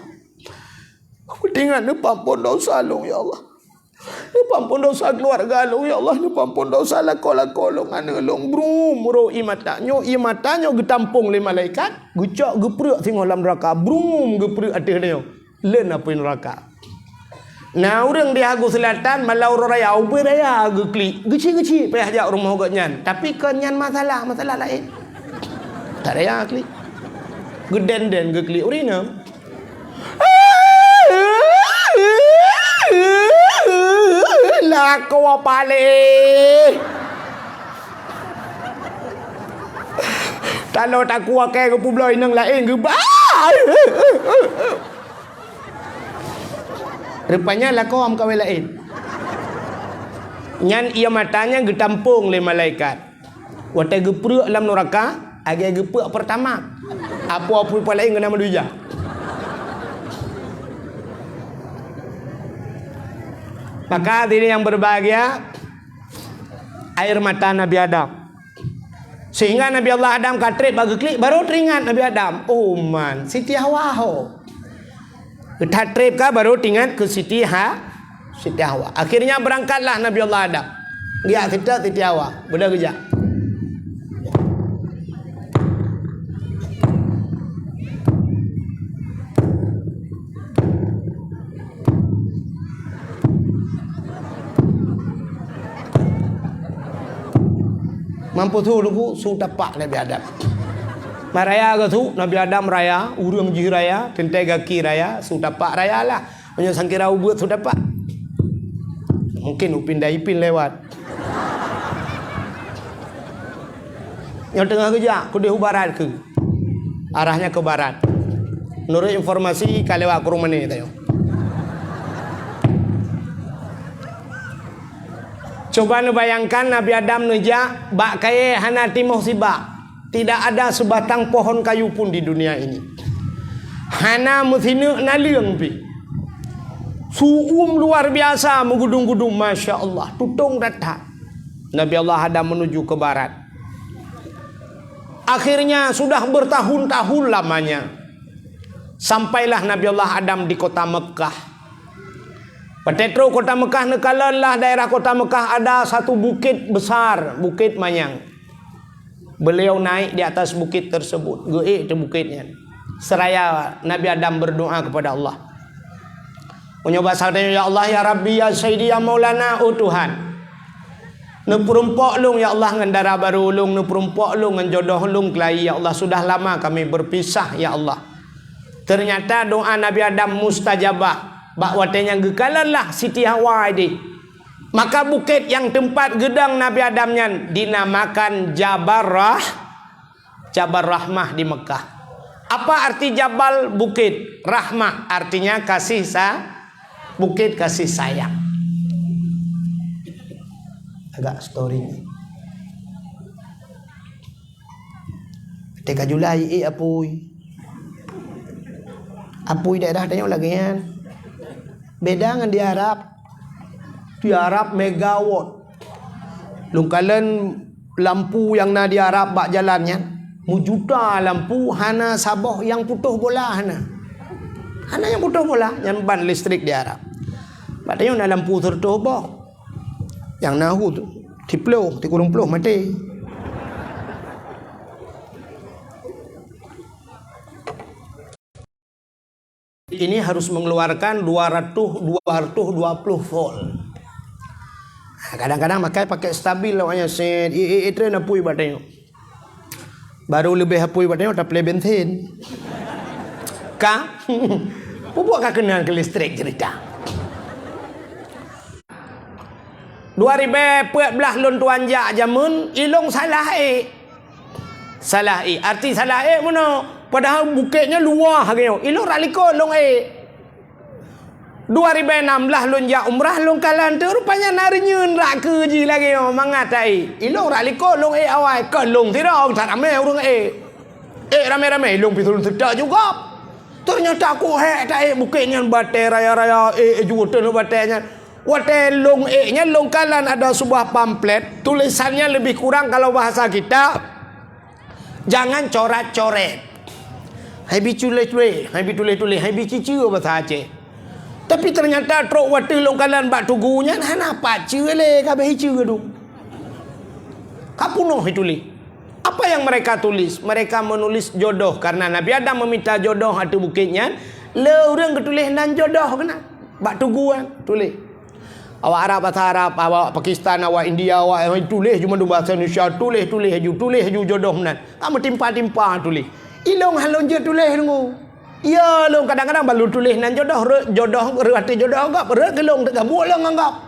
Aku tinggal ni pampun dosa long ya Allah. Ni pampun dosa keluarga long ya Allah, ni pampun dosa lako long ane long brum ro imatanyo getampung le malaikat, gucok geprek tengok dalam neraka, brum geprek ada dia. Len apa neraka. Nah orang di Hagu Selatan malau raya ubah raya gekli geci payah jak rumah gaknyan tapi kenyan masalah lain tak raya kli geden gekli urina lah kau pale kalau tak kuat ke publoi nang lain gebah Rupanya lah kaum kawin lain. Nyan ia matanya getampung oleh malaikat. Wata gepruk dalam neraka, agak gepuk pertama. Apa-apa pun lain kena meluja. Maka ini yang berbahagia air mata Nabi Adam. Sehingga Nabi Allah Adam katrip bagi klik baru teringat Nabi Adam. Oh man, Siti Hawa ho. Katrip ka baru teringat ke Siti Hawa. Akhirnya berangkatlah Nabi Allah Adam. Dia kita Siti Hawa. Benda kerja. Mampu tu dulu su tapak Nabi Adam. Maraya ke tu Nabi Adam raya, urang ji raya, tentai gaki raya, su tapak raya lah. Hanya sangkira ubut su tapak. Mungkin upin daipin lewat. Yang tengah kerja, ku dia barat ke. Arahnya ke barat. Menurut informasi kalau lewat ke rumah ni tayo. Coba nu bayangkan Nabi Adam neja bak kaye hana timoh sibak. Tidak ada sebatang pohon kayu pun di dunia ini. Hana muthinu naliang pi. Suum luar biasa menggudung-gudung, Masya Allah. Tutung datang. Nabi Allah Adam menuju ke barat. Akhirnya sudah bertahun-tahun lamanya. Sampailah Nabi Allah Adam di kota Mekah. Petetro kota Mekah nekalanlah daerah kota Mekah ada satu bukit besar, Bukit Manyang. Beliau naik di atas bukit tersebut, geik itu bukitnya. Seraya Nabi Adam berdoa kepada Allah. Menyoba sartanya, ya Allah, ya Rabbi, ya Sayyidi, ya Maulana, oh Tuhan. Neperumpok lung ya Allah ngendara baru lung, neperumpok lung ngenjodoh lung kelai ya Allah, sudah lama kami berpisah ya Allah. Ternyata doa Nabi Adam mustajabah. Bak watenya gekalanlah Siti Hawa ini. Maka bukit yang tempat gedang Nabi Adamnya dinamakan Jabal Rahmah di Mekah. Apa arti Jabal? Bukit. Rahmah artinya kasih bukit kasih sayang. Agak story ni. Ketika Julai apui daerah tanya lagi kan. Beda dengan di Arab. Di Arab megawatt. Lungkalan lampu yang na di Arab bak jalannya. Mujuta lampu hana sabah yang putuh bola hana. Hana yang putuh bola yang ban listrik di Arab. Batanya na lampu tertuh boh. Yang nahu tu dipluh, dikurung pluh mati. Ini harus mengeluarkan 220 volt. Kadang-kadang pakai stabil awaknya set itu napui batanya. Baru lebih hapui batanya tak play bensin. Ka? Pupuk ka kena ke listrik cerita. 2014 lon tuan jak jamun ilong salah arti salah mana? Padahal bukitnya luar gitu. Ilong raliko long 2016 lon jak umrah long kalan tu rupanya narinyun rak keji lagi mangatai. Ilong raliko long awai ke long tidak tak ramai urang rame-rame long pitul tidak juga. Ternyata aku tak bukitnya batai raya-raya juga tu batainya. Wate long nya long kalan ada sebuah pamflet tulisannya lebih kurang kalau bahasa kita jangan coret-coret. Hai bi tulis-tulis, hai bi cicu bahasa Aceh. Tapi ternyata trok wate long kalan bak tugunya hana apa cile ka be cicu tu. Kapunoh tulis. Apa yang mereka tulis? Mereka menulis jodoh karena Nabi Adam meminta jodoh hati bukitnya. Le urang ketulis nan jodoh kena. Bak tuguan tulis. Awak Arab bahasa Arab, awak Pakistan, awak India, awak tulis cuma bahasa Indonesia, tulis haju jodoh nan. Kamu timpa tulis. Ilong halon je tulis dengu. Ya long kadang-kadang balu tulis nan jodoh reti jodoh anggap gelong tak gabuk lang anggap.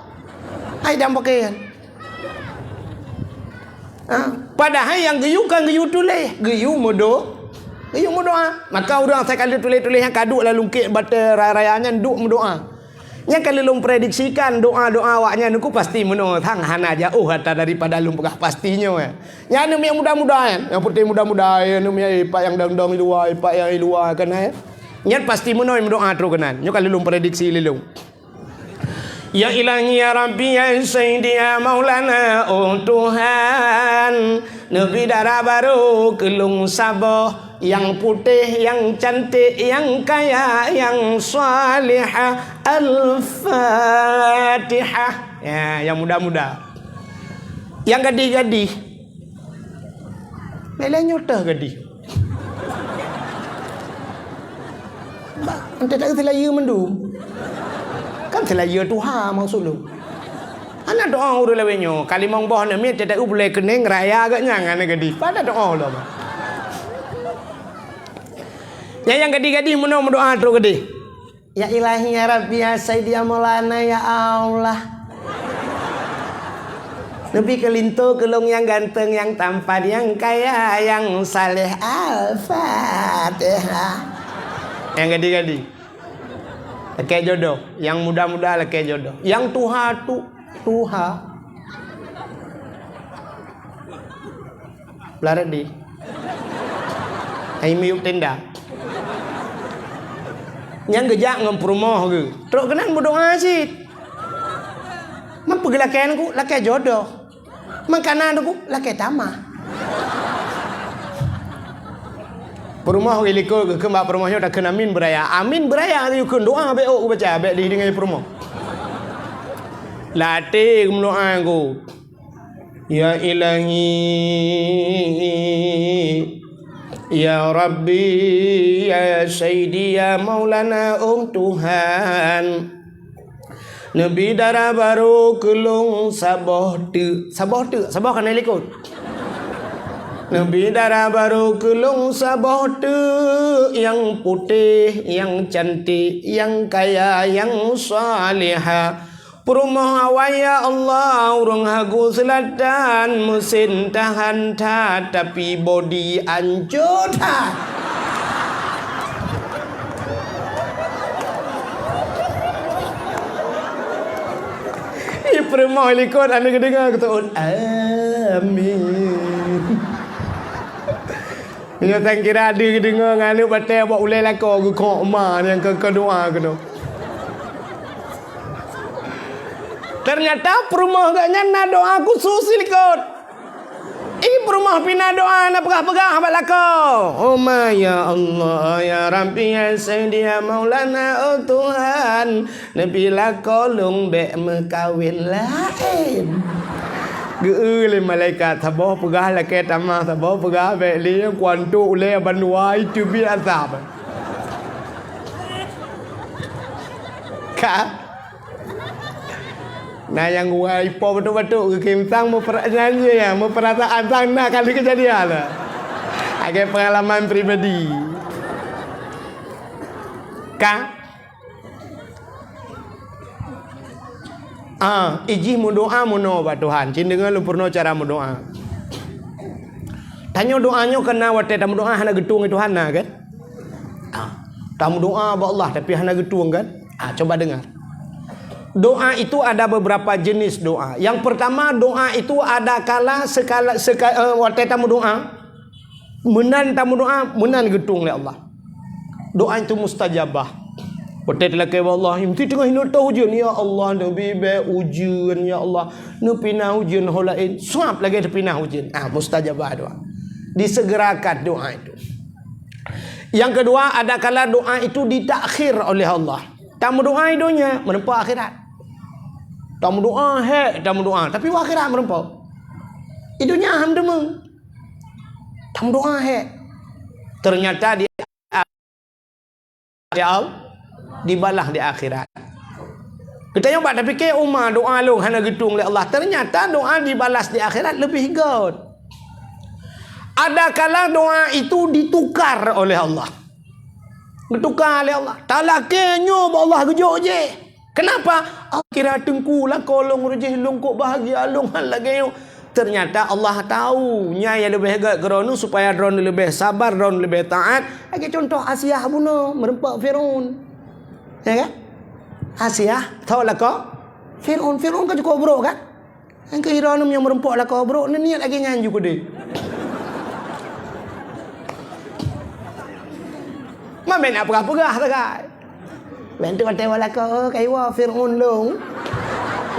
Ai dah pakaian. Padahal yang geyu tulis, geyu modo. Maka orang saya kali tulis yang kaduk lah lungkit bata raya-rayanya duk mendoa. Nya kalau lung prediksikan doa-doa awaknya nuku pasti meno thang hana jauh hatta daripada lung pegah pastinya ya. Nya nu yang mudah-mudahan, yang penting mudah-mudahan nu ipak yang dang-dang luar, ipak yang luar kan ya. Nya pasti meno doa terus kenan. Nya kalau lung prediksi lilung. Ya ilahi ya Rabbi ya Sayyidi ya Maulana oh Tuhan Nabi darah baru kelung sabah yang putih, yang cantik, yang kaya, yang salihah Al-Fatihah ya, yang muda-muda yang gadih-gadih lele nyotah gadih ente tak selaya mendung kan selaya Tuhan maksud lu ana doa uru lewenyo kali mong boh ne mi tak boleh kening raya agaknya ngane gadi pada doa lo yang gadi-gadi meno doa terus gadi ya ilahi ya Rabbi ya Sayyidi ya Maulana ya Allah Nabi kelinto kelung yang ganteng yang tampan yang kaya yang saleh Al-Fatihah yang gadi-gadi laki jodoh, yang muda-muda laki jodoh, yang tuha belarat di ai miuk tenda yang gejak ngempromoh ke terus kenan berdoa sih mampu gelakian ku laki jodoh makanan ku laki tamah Perumah iliko ke mbak perumahnya udah kena amin beraya tu kun doa be o baca be di dengan perumah latih doa aku ya ilahi ya Rabbi ya Sayyidi ya Maulana Tuhan Nabi darah baru kelung sabah kan iliko Nabi darah baru kelung sabah yang putih, yang cantik, yang kaya, yang salihah. Perumah awaya Allah urang hagu selatan mesin tahan ta tapi body anjur ta. Perumah likut anda kedengar ketuun amin. Dia tak kira ada dengar nganu batai buat ulai lako ke koma yang ke doa ke tu. Ternyata perumah agaknya nak doa khusus likut. Ini perumah pina doa nak pegah-pegah abad lako. Oh my ya Allah ya Rabbi ya Sayyidi ya Maulana oh Tuhan. Nabi lako lung be mekawin lain. Geulai malaikat sabah pegah laki tamah sabah pegah be li kuantu le banua itu biasa. Ka nah yang gua ipo betul-betul ke kimsang mau perasaan ya, mau perasaan sana kali kejadian lah. Agak pengalaman pribadi. Ka iji mu doa mu no ba Tuhan. Cin dengar lu purno cara mu doa. Tanya doanya kena wate tamu doa hana getung itu hana kan? Tamu doa ba Allah tapi hana getung kan? Coba dengar. Doa itu ada beberapa jenis doa. Yang pertama doa itu ada kala wate tamu doa menan tamu doa menan getung oleh Allah. Doa itu mustajabah. Wate laki Allah mesti tengah hidup tahu ujian ya Allah nabi be ujian ya Allah nu pinah ujian holain suap lagi ada pinah ujian mustajabah doa disegerakan doa itu. Yang kedua ada kala doa itu ditakhir oleh Allah. Tamu doa idonya menempuh akhirat. Tamu doa tamu doa tapi akhirat menempuh idonya hamdemeng. Tamu doa ternyata dia ya Allah dibalah di akhirat. Kita nyoba tapi ke umar doa lu hana getung oleh Allah. Ternyata doa dibalas di akhirat lebih good. Ada kala doa itu ditukar oleh Allah. Ditukar oleh Allah. Talakenyo Allah gejuk je. Kenapa? Kira tengkulah kolong rejih lungkuk bahagia lung hal lagi. Ternyata Allah tahu nya yang lebih hebat kerana supaya drone lebih sabar, drone lebih taat. Lagi contoh Asia bunuh merempak Firaun. Ya kan? Asia tahu lah kau Fir'aun kan cukup buruk kan. Yang kira yang merempok lah kau buruk. Ni niat lagi nyanyi juga dia. Mana nak pegah-pegah tak kai. Bentuk tewa lah kau kaiwa Fir'aun long.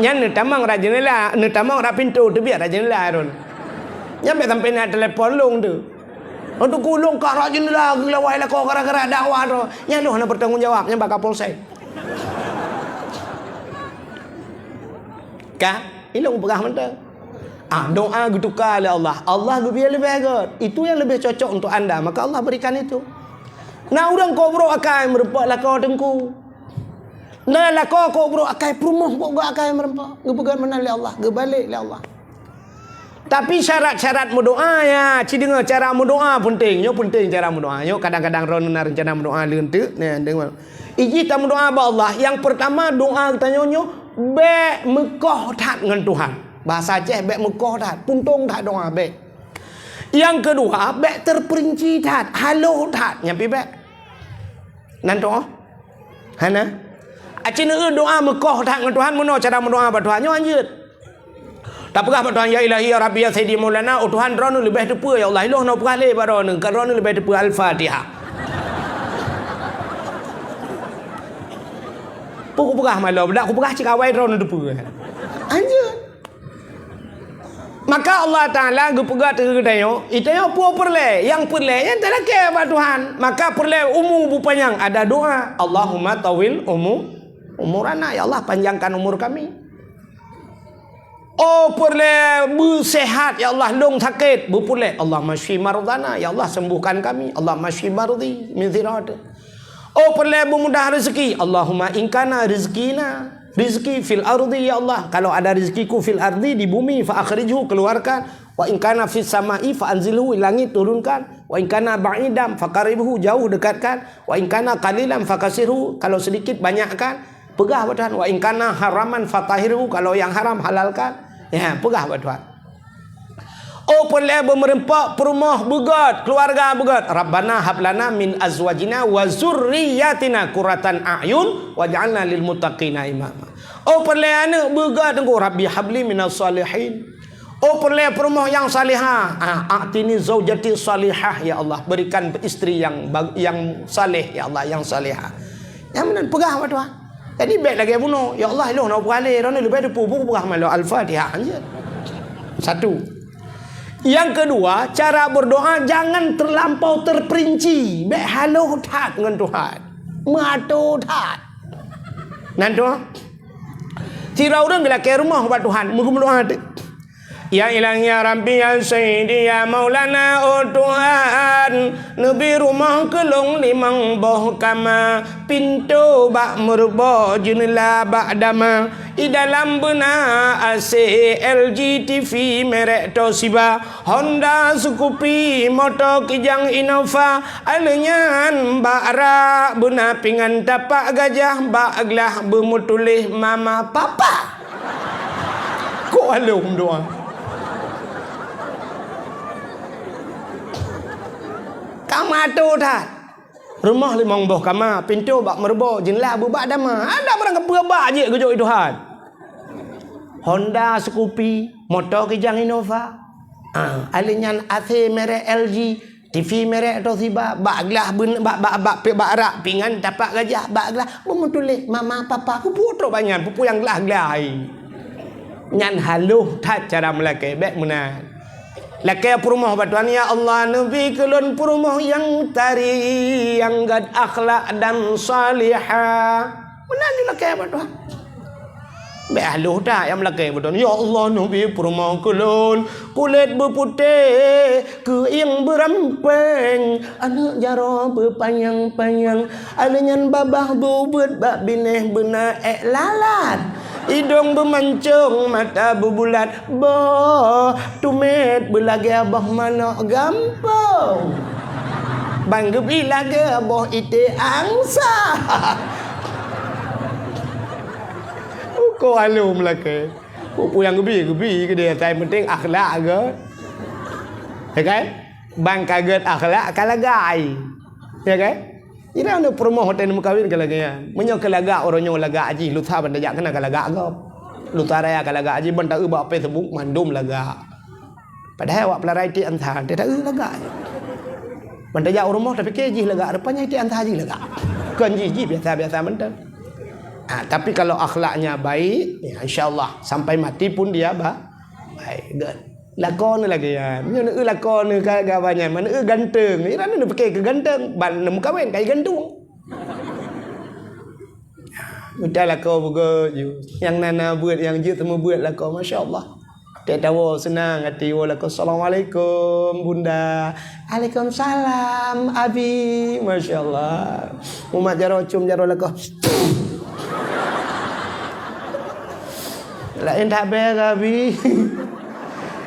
Nyan tamang ra jendela, tamang ra pintu tu biar ra jendela ron. Nyampe sampai nak telefon long tu. Untuk kulung kat ra jendela gelawai lah kau gara-gara dakwah tu. Nyang lu nak bertanggungjawab nyang bakal polsek. Kah? Ilung pegah mentah. Doa tukar oleh Allah. Allah lebih bagus. Itu yang lebih cocok untuk anda. Maka Allah berikan itu. Nah orang kau bro akai merempak lah kau tengku. Nah lah kau bro akai perumuh kau akai merempak. Gepegan mana oleh Allah. Gebalik oleh Allah. Tapi syarat-syarat berdoa ya. Dengar cara berdoa penting. Yo penting cara berdoa. Yo kadang-kadang ron rencana berdoa lentuk. Nah dengar. Iji ta berdoa ba Allah. Yang pertama doa tanya nyo be Mekah tat dengan Tuhan. Bahasa Aceh be Mekah tat, puntung tat doa be. Yang kedua be terperinci tat, halo tat nyampi be. Nan doa. Hana. Aceh doa Mekah tat dengan Tuhan mono cara berdoa ba Tuhan nyo anjeut. Tak pegah ba Tuhan ya ilahi ya rabbi ya sayyidi maulana oh Tuhan rono lebih tepa ya Allah ilah no pegah le ba rono kan rono lebih tepa al-Fatihah. Pukul pegah malu, budak aku pegah cik awai drone depu. Anjir. Maka Allah Taala gepegah tergedayo, itayo pu perle, yang tak ke ba Tuhan. Maka perle umur bu panjang ada doa, Allahumma tawil umurana ya Allah panjangkan umur kami. Oh perle bersehat ya Allah long sakit, bu perle Allah masyi mardana ya Allah sembuhkan kami. Allah masyi mardi min zirad. Oh perlu memudah rezeki. Allahumma inkana rizkina rizki fil ardi ya Allah. Kalau ada rezekiku fil ardi di bumi fa akhrijhu keluarkan. Wa inkana fis samai fa anzilhu langit turunkan. Wa inkana ba'idam fa qaribhu jauh dekatkan. Wa inkana qalilan fa kasirhu kalau sedikit banyakkan. Pegah ba Tuhan. Wa inkana haraman fa tahirhu kalau yang haram halalkan. Ya, pegah ba Tuhan. Oh perlu merempak perumah begat keluarga begat Rabbana hablana min azwajina wa zurriyatina qurratan a'yun waj'alna lil muttaqina imama. Oh perlu anak begat engkau Rabbi habli minas salihin. Oh perlu perumah yang salihah. A'tini zaujati salihah ya Allah berikan isteri yang saleh ya Allah yang salihah. Yang mana pegah apa Tuhan. Jadi baik lagi bunuh ya Allah lu nak beralih rana lebih depu buku pegah malu al-Fatihah aja. Satu. Yang kedua, cara berdoa jangan terlampau terperinci. Baik haluh tat dengan Tuhan. Matu tat. Nanti tira orang bila ke rumah buat Tuhan, muka berdoa tu. Ya ilahi ya rabbi ya sayyidi ya maulana oh Tuhan Nabi rumah kelong limang boh kama pintu bak merboh jendela bak dama I dalam bena AC LG TV merek Toshiba Honda Scoopy motor kijang Innova alenyan bak rak bena pingan tapak gajah bak aglah bermutulih mama papa. Kok alum doa kamar tu dah. Rumah limang boh kamar, pintu bak merbo, jendela bubak dama. Ada barang keberbak je kejut Tuhan. Honda Scoopy, motor kijang Innova. Alinyan AC merek LG, TV merek Toshiba, bak gelah bak rak pingan tapak gajah, bak gelah memutulih mama papa ku putruk banyak, pupu yang gelah-gelah. Nyan haluh tak cara melakai baik menang. Lakai perumah batuan ya Allah Nabi kelun perumah yang tari yang gad akhlak dan salihah. Mana ni lakai batuan? Behaluh tak yang melakai batuan. Ya Allah Nabi perumah kelun kulit berputih keing berampeng anak jara berpanjang-panjang alenyan babah bubut bak bineh benar lalat. Hidung bermancung, mata berbulat, boh, tumet berlagi abah mana gampang. Bangga bilaga boh ite angsa. Kau halu melaka. Kau yang gebi ke dia. Saya penting akhlak ke. Ya kan? Bang kaget akhlak kalagai. Ya kan? Ira anda promo hotel mukawin ke lagi ya. Menyo ke lagak orang nyo lagak aji lu tha benda jak kena ke lagak gop. Lu taraya ke lagak aji benda ba Facebook mandum lagak. Padahal awak pelarai ti antah dia tak lagak. Benda jak rumah tapi ke ji lagak rupanya ti antah ji lagak. Kan ji biasa-biasa benda. Tapi kalau akhlaknya baik, ya insya-Allah sampai mati pun dia baik. Lakon lagi ya. Mana lakon ke banyak, mana ganteng. Ira nak pakai ke ganteng, ban nak kahwin kai gantung. Mudah lakon bugo yang nana buat yang je temu buat lakon masya-Allah. Tak tahu senang hati lakon assalamualaikum bunda. Waalaikumsalam abi. Masya-Allah. Umat jaro cum jaro lakon. Lain tak ber abi.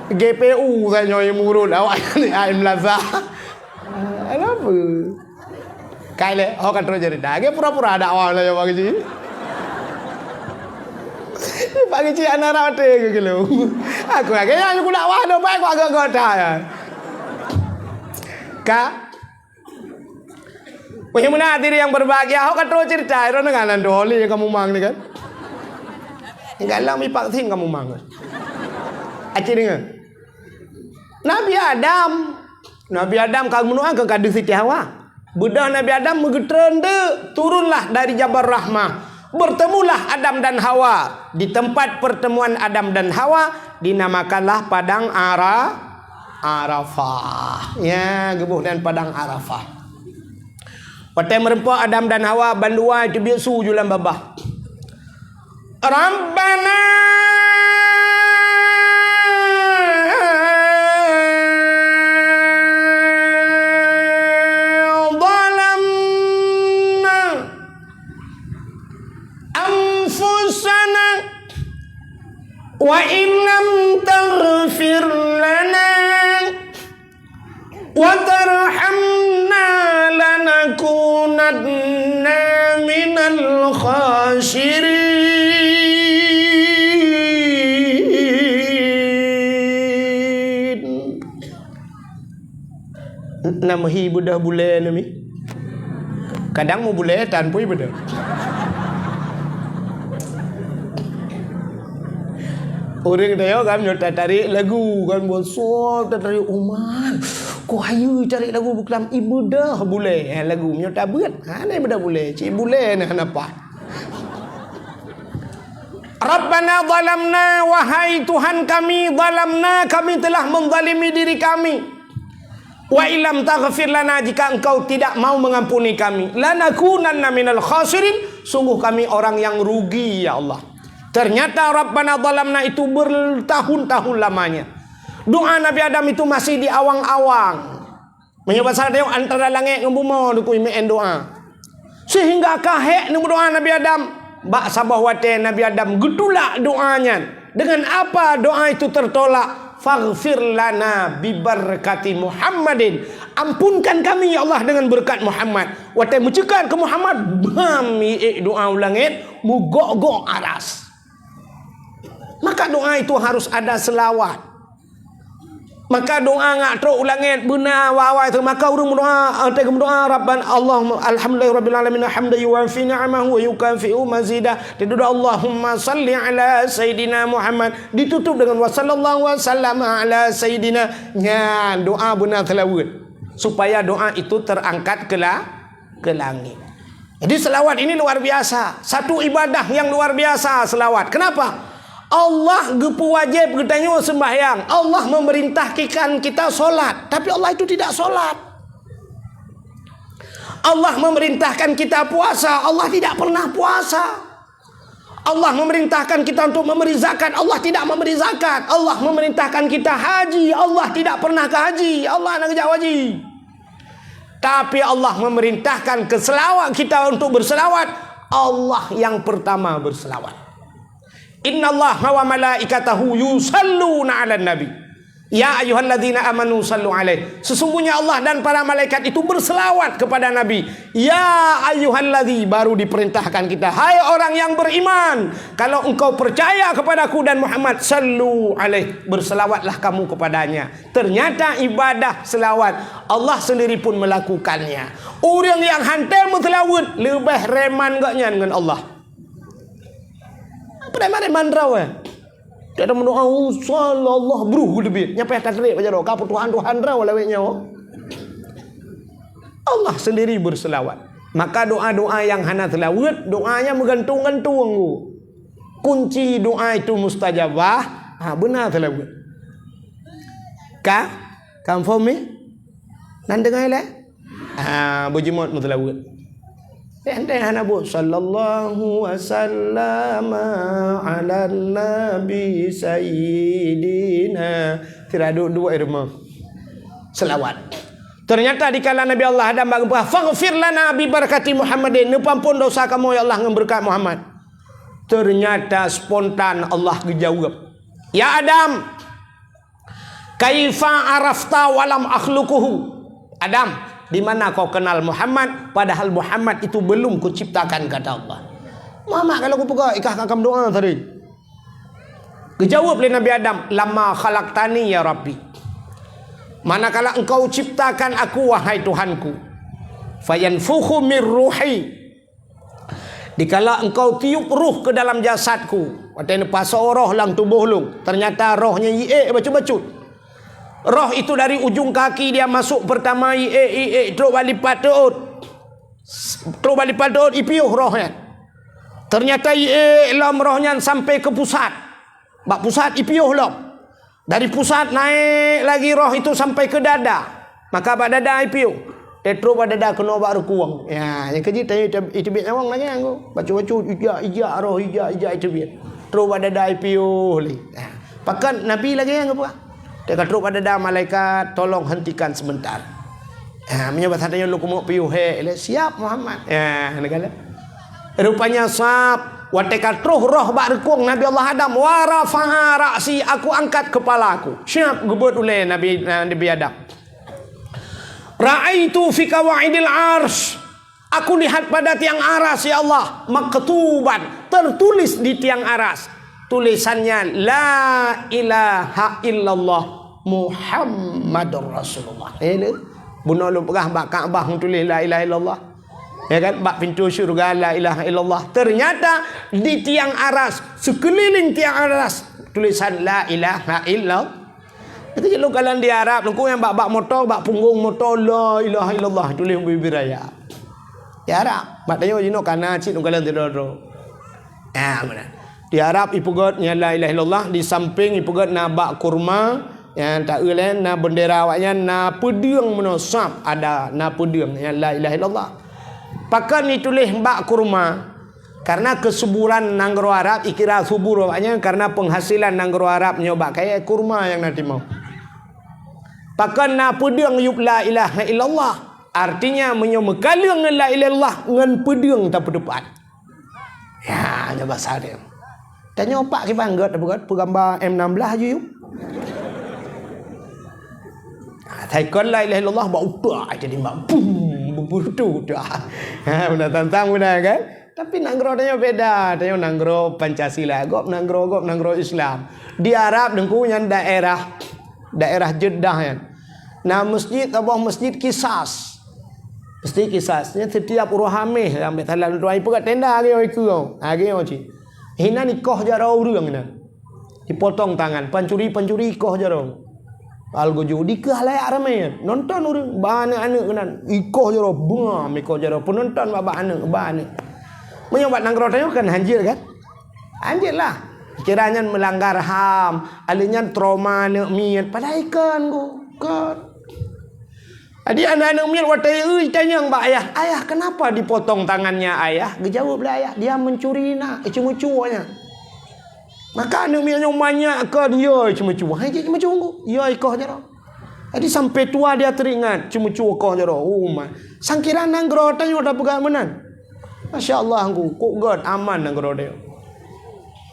GPU saya nyoy murut awak ni ai melaza. Apa? Kaile awak kan terus cerita. Ge pura-pura ada awak lah ya bagi ji. Bagi ji anak rate ke lu. Aku agaknya aku nak wah dah baik aku agak kota ya. Kak Bagaimana diri yang berbahagia? Awak kan terus cerita. Ira dengan andoli yang kamu mang ni kan. Enggak lah mi pak ting kamu mang. Aci dengar. Nabi Adam kamu nuang ke kadu Siti Hawa. Budak Nabi Adam megetrende turunlah dari Jabal Rahmah. Bertemulah Adam dan Hawa. Di tempat pertemuan Adam dan Hawa dinamakanlah Padang Arafah. Ya, gebuh dan Padang Arafah. Patai merempak Adam dan Hawa bandua itu biasa jualan babah. Rabbana wa illam taghfir lana wa tarhamna lanakunanna minal khasirin. Nama hi budah bule nami. Kadang mau bule tanpa budah. Orang dia kan nyota tarik lagu kan bosok tarik umat. Ko hayu cari lagu bukan ibu dah boleh lagu nyota buat. Ni benda boleh. Cik boleh nak apa? Rabbana zalamna wahai Tuhan kami zalamna kami telah menzalimi diri kami. Wa illam taghfir lana jika engkau tidak mau mengampuni kami lanakunanna minal khasirin sungguh kami orang yang rugi ya Allah. Ternyata Rabbana zalamna itu bertahun-tahun lamanya. Doa Nabi Adam itu masih di awang-awang. Menyebab salah tengok antara langit dengan bumi duku imean doa. Sehingga kahek ni doa Nabi Adam. Bak sabah wate Nabi Adam getulak doanya. Dengan apa doa itu tertolak? Faghfir lana bibarakati Muhammadin. Ampunkan kami ya Allah dengan berkat Muhammad. Wate mencekar ke Muhammad. Bami doa ulangit mugok-gok aras. Maka doa itu harus ada selawat. Maka doa ngak teruk ulangit benar wawa itu maka urung doa tegem doa Rabban Allahumma alhamdulillahirabbil alamin hamdan yuwafi ni'amahu wa yukafi'u mazidah. Didoa Allahumma salli ala sayidina Muhammad ditutup dengan wa sallallahu wasallam ala sayidina. Ya doa benar selawat supaya doa itu terangkat ke langit. Jadi selawat ini luar biasa. Satu ibadah yang luar biasa selawat. Kenapa? Allah gepu wajib ketanya sembahyang. Allah memerintahkan kita solat, tapi Allah itu tidak solat. Allah memerintahkan kita puasa, Allah tidak pernah puasa. Allah memerintahkan kita untuk memberi zakat, Allah tidak memberi zakat. Allah memerintahkan kita haji, Allah tidak pernah ke haji. Allah nak kerja haji. Tapi Allah memerintahkan keselawat kita untuk berselawat. Allah yang pertama berselawat. Innallaha wa malaikatahu yusalluna 'alan nabi. Ya ayyuhalladzina amanu sallu alaihi. Sesungguhnya Allah dan para malaikat itu berselawat kepada Nabi. Ya ayyuhalladzi, baru diperintahkan kita, hai orang yang beriman, kalau engkau percaya kepadaku dan Muhammad, sallu alaihi, berselawatlah kamu kepadanya. Ternyata ibadah selawat Allah sendiri pun melakukannya. Orang yang hantar berselawat lebih reman gaknya dengan Allah. Apa reman rawa? Dia ada mendoa Allah beruh lebih. Nyapa akan terik baca doa. Kapu Tuhan rawa lewetnya. Allah sendiri berselawat. Maka doa-doa yang hana selawat, doanya menggantung-gantung. Kunci doa itu mustajabah. Benar selawat. Confirm ni? Nan dengar lah. Berjemut selawat. Ente hana bu sallallahu wasallam ala nabi sayyidina. Tidak dua irma selawat. Ternyata di kala Nabi Allah ada berkata, faghfir lana bi barakati Muhammadin, ampun dosa kamu ya Allah dengan berkat Muhammad. Ternyata spontan Allah dijawab, ya Adam, kaifa arafta walam akhluquhu. Adam, di mana kau kenal Muhammad padahal Muhammad itu belum kuciptakan, kata Allah. Muhammad kalau aku pegang ikah kakam doa tadi. Dijawab oleh Nabi Adam, lama khalaqtani ya Rabbi, manakala engkau ciptakan aku wahai Tuhanku, fayanfukhu mir ruhi, dikala engkau tiup ruh ke dalam jasadku, artinya pasal roh lang tubuh lu, ternyata rohnya bacut-bacut. Roh itu dari ujung kaki dia masuk pertama terus balik patut. Terus balik patut ipiuh rohnya. Ternyata lam rohnya sampai ke pusat. Bak pusat ipiuh lom. Dari pusat naik lagi roh itu sampai ke dada. Maka bak dada ipiuh. Terus bak dada kena bak rekuang. Ya, yang kerja itu biar nyawang lagi aku. Baca-baca ijak roh ijak itu biar. Terus bak dada ipiuh lagi. Pakan Nabi lagi yang apa? Dia kata pada dah malaikat, tolong hentikan sebentar. Menyebut hadanya lu kumuk piuh siap Muhammad. Negala. Rupanya sap. Watekat roh bak rekung Nabi Allah Adam. Warafa'a ra'si, aku angkat kepala aku. Siap gebut oleh Nabi Adam. Ra'aitu fi qawaidil arsh. Aku lihat pada tiang aras ya Allah, maktuban, tertulis di tiang aras. Tulisannya la ilaha illallah Muhammadur Rasulullah. Bunuh lu pegah bak Kaabah tulis la ilaha illallah. Ya kan, bak pintu syurga la ilaha illallah. Ternyata di tiang aras, sekeliling tiang aras tulisan la ilaha illallah. Itu lu kalau di Arab, lu yang bak motor, bak punggung motor la ilaha illallah tulis bibir raya. Di Arab, maknanya jino kana cik lu kalau tidur. Mana? Di Arab ipugot nya la ilaha illallah, di samping ipugot na bak kurma yang tak ulen na bendera awaknya na pedang menosap ada na pedang yang la ilaha illallah. Pakan ditulis bak kurma karena kesuburan nanggro Arab ikira subur awaknya karena penghasilan nanggro Arab nyoba kayak kurma yang nanti mau. Pakan na pedang yuk la ilaha illallah artinya menyomekalang la ilaha illallah ngan pedang tak depan. Ya, nya bahasa dia. Tanya opak ke banggat bukan gambar M16 je yuk. Taikon la ilaha illallah bau utak jadi mak bum bebutu dah. Benar tantang benar kan? Tapi nanggro tanya beda, tanya nanggro Pancasila, gop nanggro Islam. Di Arab dengku yang daerah Jeddah kan. Nah masjid masjid Kisas. Masjid Kisasnya setiap uruhameh sampai talan tuai pegat tenda ge oi ku. Age oci. Hina nikoh jarau urang na. Dipotong tangan, pancuri ikoh jarau. Algo judi ke halayak ramai. Nonton urang bana anak kenan. Ikoh jarau bengam ikoh jarau penonton baba anak bana. Menyobat nangro tanya kan hanjir kan? Hanjir lah. Kiranya melanggar HAM, alinya trauma nak miat pada ikan kan. Adi anak-anak miat watai tanya mbak ayah kenapa dipotong tangannya ayah? Dijawablah ayah, dia mencuri nak, cuma-cumanya. Maka anak miat yang banyak kan dia cuma-cuma. Hai cuma-cuma. Ya ikoh jaro. Adi sampai tua dia teringat cuma-cuma ikoh jaro. Sangkira nanggro tanya dah pegang menan. Masya-Allah aku kok god aman nanggro dia.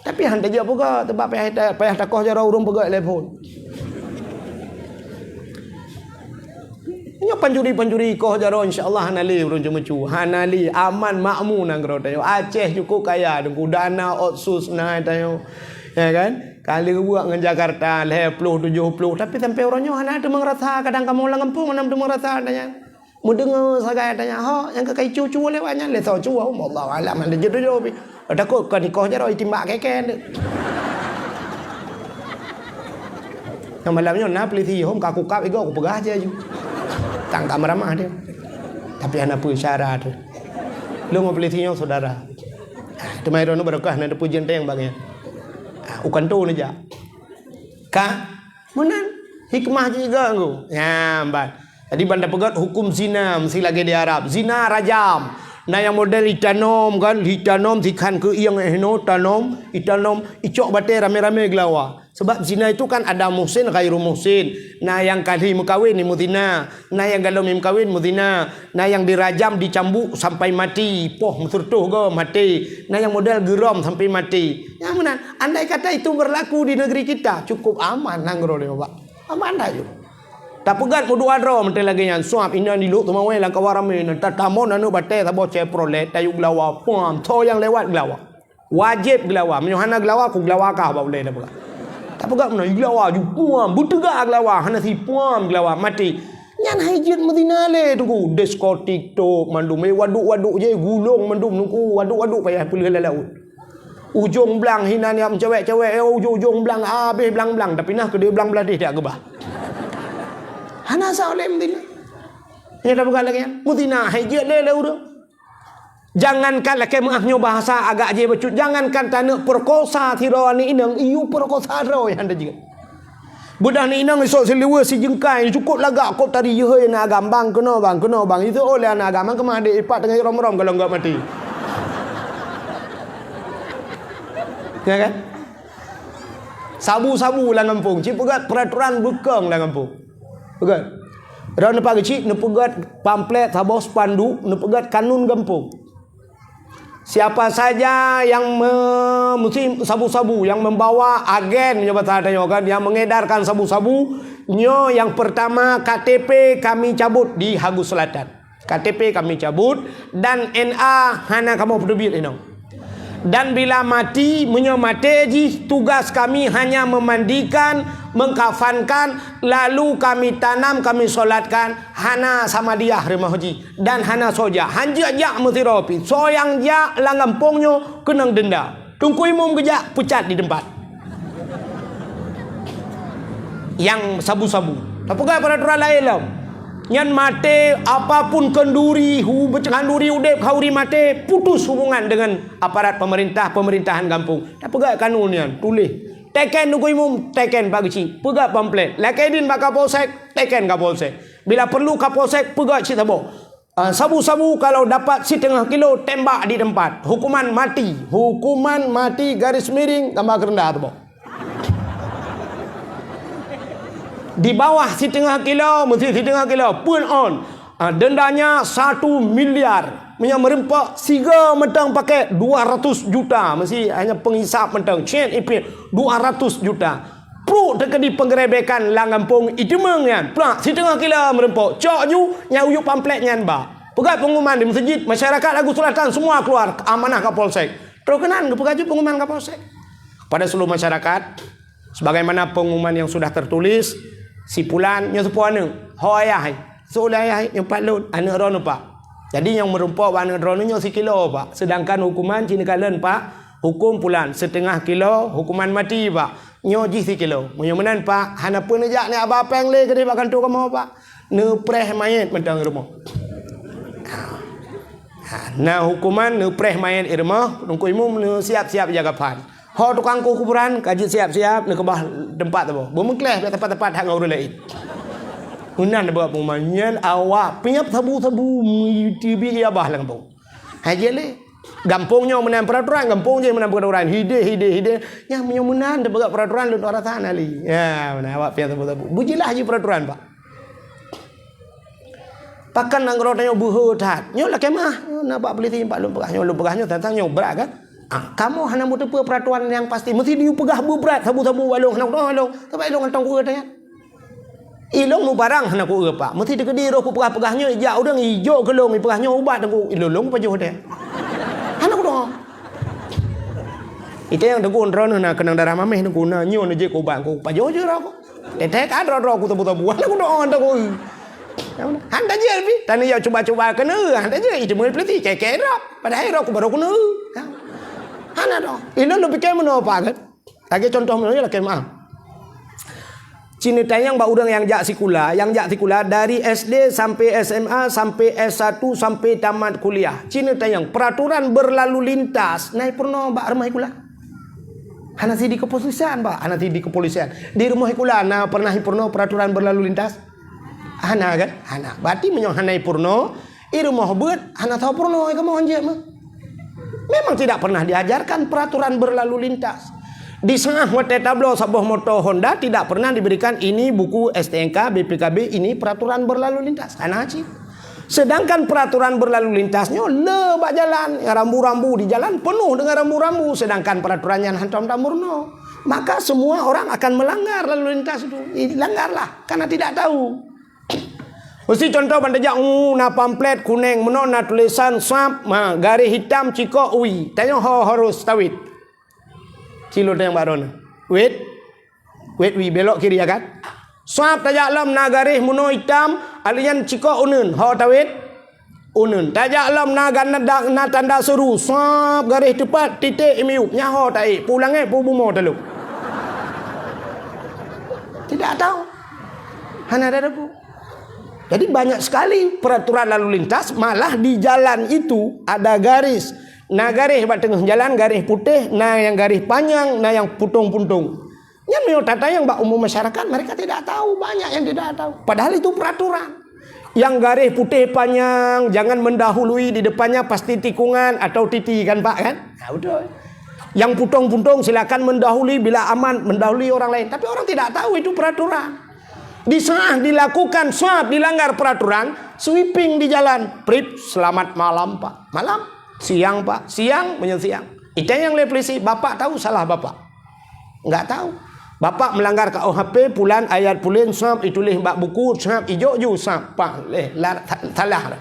Tapi hendak je pega sebab payah takoh jaro urung pegak telefon. Nya panjuri ko jaro insyaallah hanali urun cucu. Hanali aman makmun nang gro tayo. Aceh cukup kaya dengku dana otsus na tayo. Ya kan? Kali buat dengan Jakarta 60 70 tapi sampai orangnya hana ada merasa kadang kamu lang kampung ana ada merasa tanya. Mendengar sagai tanya, "Ha, yang kai cucu lewatnya le tau cu Allah alam ada jedo jo." Takut kan nikoh jaro timbak keken. Yang malamnya na peliti hom kaku kap ego aku pegah aja ju. Tang tak meramah dia. Tapi anak pusara tu. Lu mau pelitinya saudara. Temai rono berkah na pujian teng bang ya. Ukan tu aja. Ka menan hikmah juga aku. Ya, mbak. Jadi banda pegat hukum zina mesti lagi di Arab. Zina rajam. Nah yang model itanom kan, itanom dikan ke yang tanom, itanom icok bate rame-rame gelawa. Sebab zina itu kan ada muhsin ghairu muhsin. Nah yang kali mukawin ni muzina. Nah yang galom mukawin muzina. Nah yang dirajam dicambuk sampai mati. Poh musurtuh ke mati. Nah yang model geram sampai mati. Ya mana? Andai kata itu berlaku di negeri kita cukup aman nanggro dia Pak. Aman dah ju. Tak pegat mudu adro menteri lagi yang suap ina di lu tumawai lang kawarame nan tatamon anu bate tabo Chevrolet tayu gelawa pom to yang lewat gelawa. Wajib gelawa. Menyohana gelawa ku gelawa kah ba boleh dah pegat. Tak pegat mana gelawa ju pom butega gelawa hana si pom gelawa mati. Nyan hajit Madinah le tu ku diskotik tu mandum waduk-waduk je gulung mandum nuku waduk-waduk payah pulih laut. Ujung belang hina ni am cewek-cewek ujung belang habis belang-belang tapi nah ke dia belang beladih tak gebah. Hana saoleh Madinah. Ini dah bukan lagi kan? Madinah hajit le udah. Jangankan laki mengahnyo bahasa agak je becut. Jangankan tanah perkosa tirani inang iu perkosa ro yang ada juga. Budak ni inang esok seliwa si jengkai cukup lagak kop tadi ye na gambang kena bang itu oleh anak agama kemah ada ipat dengan rom-rom kalau enggak mati. Ya kan? Sabu-sabu lah kampung. Cik pegat peraturan bekang lah kampung. Pegat. Rau nepak kecil, nepegat pamflet, sabau spanduk, nepegat kanun kampung. Siapa saja yang mesti sabu-sabu, yang membawa agen, yang mengedarkan sabu-sabu, yang pertama KTP kami cabut di Hagus Selatan. KTP kami cabut dan NA hana kamu peduli ini. Dan bila mati, menyemati tugas kami hanya memandikan, mengkafankan, lalu kami tanam, kami solatkan, hana sama dia rumah haji dan hana soja. Hanjak jak mesti ropi. Soyang jak langampongnya kenang denda. Tungku imum kejak pucat di tempat. Yang sabu-sabu. Apakah peraturan lain lah? Yang mati apapun kenduri kenduri udep kauri mati putus hubungan dengan aparat pemerintahan kampung. Tak pegat kanunnya tulis teken nunggu imum teken pagi pegat pamflet lakedin bak kapolsek teken kapolsek bila perlu kapolsek pegat cik tabo sabu-sabu kalau dapat 1/2 kilo tembak di tempat hukuman mati garis miring tambah rendah tabo. Di bawah 1/2 kilo mesti 1/2 kilo pun on. Dendanya 1 miliar. Yang merempak siga mentang pakai 200 juta. Mesti hanya penghisap mentang. Chain ipin 200 juta. Pro dekat di penggerebekan langampung itu mengan. Plak 1/2 kilo merempak. Cok ju nyau pamflet nyan ba. Pegat pengumuman di masjid, masyarakat Hagus Selatan semua keluar amanah Kapolsek. Terkenan pegat pengumuman Kapolsek. Pada seluruh masyarakat sebagaimana pengumuman yang sudah tertulis. Si pulan yang sepuanu hoyah seolah ayah yang palut anak rono pak. Jadi yang merempak anak rono nya 1 kilo pak. Sedangkan hukuman cina kalen pak hukum pulan 1/2 kilo hukuman mati pak. Nyo ji 1 kilo. Menyemenan pak hana pun ajak ni aba peng le ke bakan tu kamu pak. Ne preh mayat mentang rumah. Nah hukuman ne preh mayat irmah nungku imum ne siap-siap jaga pan. Ho tukang kuburan kaji siap-siap nak kebah tempat tu. Bermengkleh tempat-tempat hang orang lain. Hunan buat pengumuman awak piap sabu-sabu TV ya bah lang kampung. Haji le. Gampungnya menan peraturan, gampung je menan peraturan. Hide. Yang menan buat peraturan lu orang sana li. Ya, mana awak piap sabu-sabu. Bujilah je peraturan, Pak. Pakan nang rotanya buhut hat. Nyo lah kemah. Nak buat beli timpak lu pegahnya tentang nyo berat kan? Kamu hanya butuh peraturan yang pasti. Mesti dia pegah berat sabu-sabu walung nak walung. Tapi walung antong ku tanya. Ilong mu barang hana ku apa. Mesti degedi ro ku pegah-pegahnya ijak udang ijo kelong ni pegahnya ubat aku ilolong pajo dia. Hana ku dong. Itu yang deku ndron na kenang darah mameh deku na nyo je ku ubat ku pajo je ro ku. Tetek kan ro ku tebu-tebu hana ku dong aku. Handa je bi. Tani ya coba-coba kena handa je itu mulai peliti keke ro. Padahal ro ku baru ku nu. Hana dong. Ini lu pikir mana apa kan? Lagi contoh mana lah kemah. Cina tayang ba udang yang jak sikula dari SD sampai SMA sampai S1 sampai tamat kuliah. Cina tayang peraturan berlalu lintas naik purno ba rumah kula. Hana di kepolisian ba, hana di kepolisian. Di rumah kula na pernah purno peraturan berlalu lintas. Hana kan? Hana. Berarti menyo hana purno, i rumah beut hana tahu purno kamu anje mah. Memang tidak pernah diajarkan peraturan berlalu lintas. Di setengah motor tablo sebuah motor Honda tidak pernah diberikan ini buku STNK, BPKB, ini peraturan berlalu lintas. Karena sih. Sedangkan peraturan berlalu lintasnya lebak jalan, rambu-rambu di jalan penuh dengan rambu-rambu. Sedangkan peraturannya hantam tamurno. Maka semua orang akan melanggar lalu lintas itu. Langgarlah karena tidak tahu. Mesti contoh bandejak na pamflet kuning menona tulisan swap garis hitam ciko ui. Tanya harus tawit. Cilo yang baron. Wait wi belok kiri ya kan. Swap tajak lam na garis muno hitam alian ciko unun. Ho tawit unun. Tajak lam na na tanda seru. Swap garis tepat titik imiu. Nyaho tai pulang pu bumo teluk. Tidak tahu. Hana ada bu. Jadi banyak sekali peraturan lalu lintas malah di jalan itu ada garis. Nah garis pada tengah jalan garis putih, nah yang garis panjang, nah yang puntung-puntung. Yang tata yang bak umum masyarakat mereka tidak tahu, banyak yang tidak tahu. Padahal itu peraturan. Yang garis putih panjang jangan mendahului di depannya pasti tikungan atau titi kan Pak kan? Nah, udah. Yang puntung-puntung silakan mendahului bila aman mendahului orang lain. Tapi orang tidak tahu itu peraturan. Di saat dilakukan swab dilanggar peraturan, sweeping di jalan. Prip, selamat malam Pak. Malam. Siang Pak, siang siang. Itu yang polisi, Bapak tahu salah Bapak? Enggak tahu. Bapak melanggar KUHP, pulan ayat pulen swab ditulis bak buku swab ijo ju swab Pak. Salah.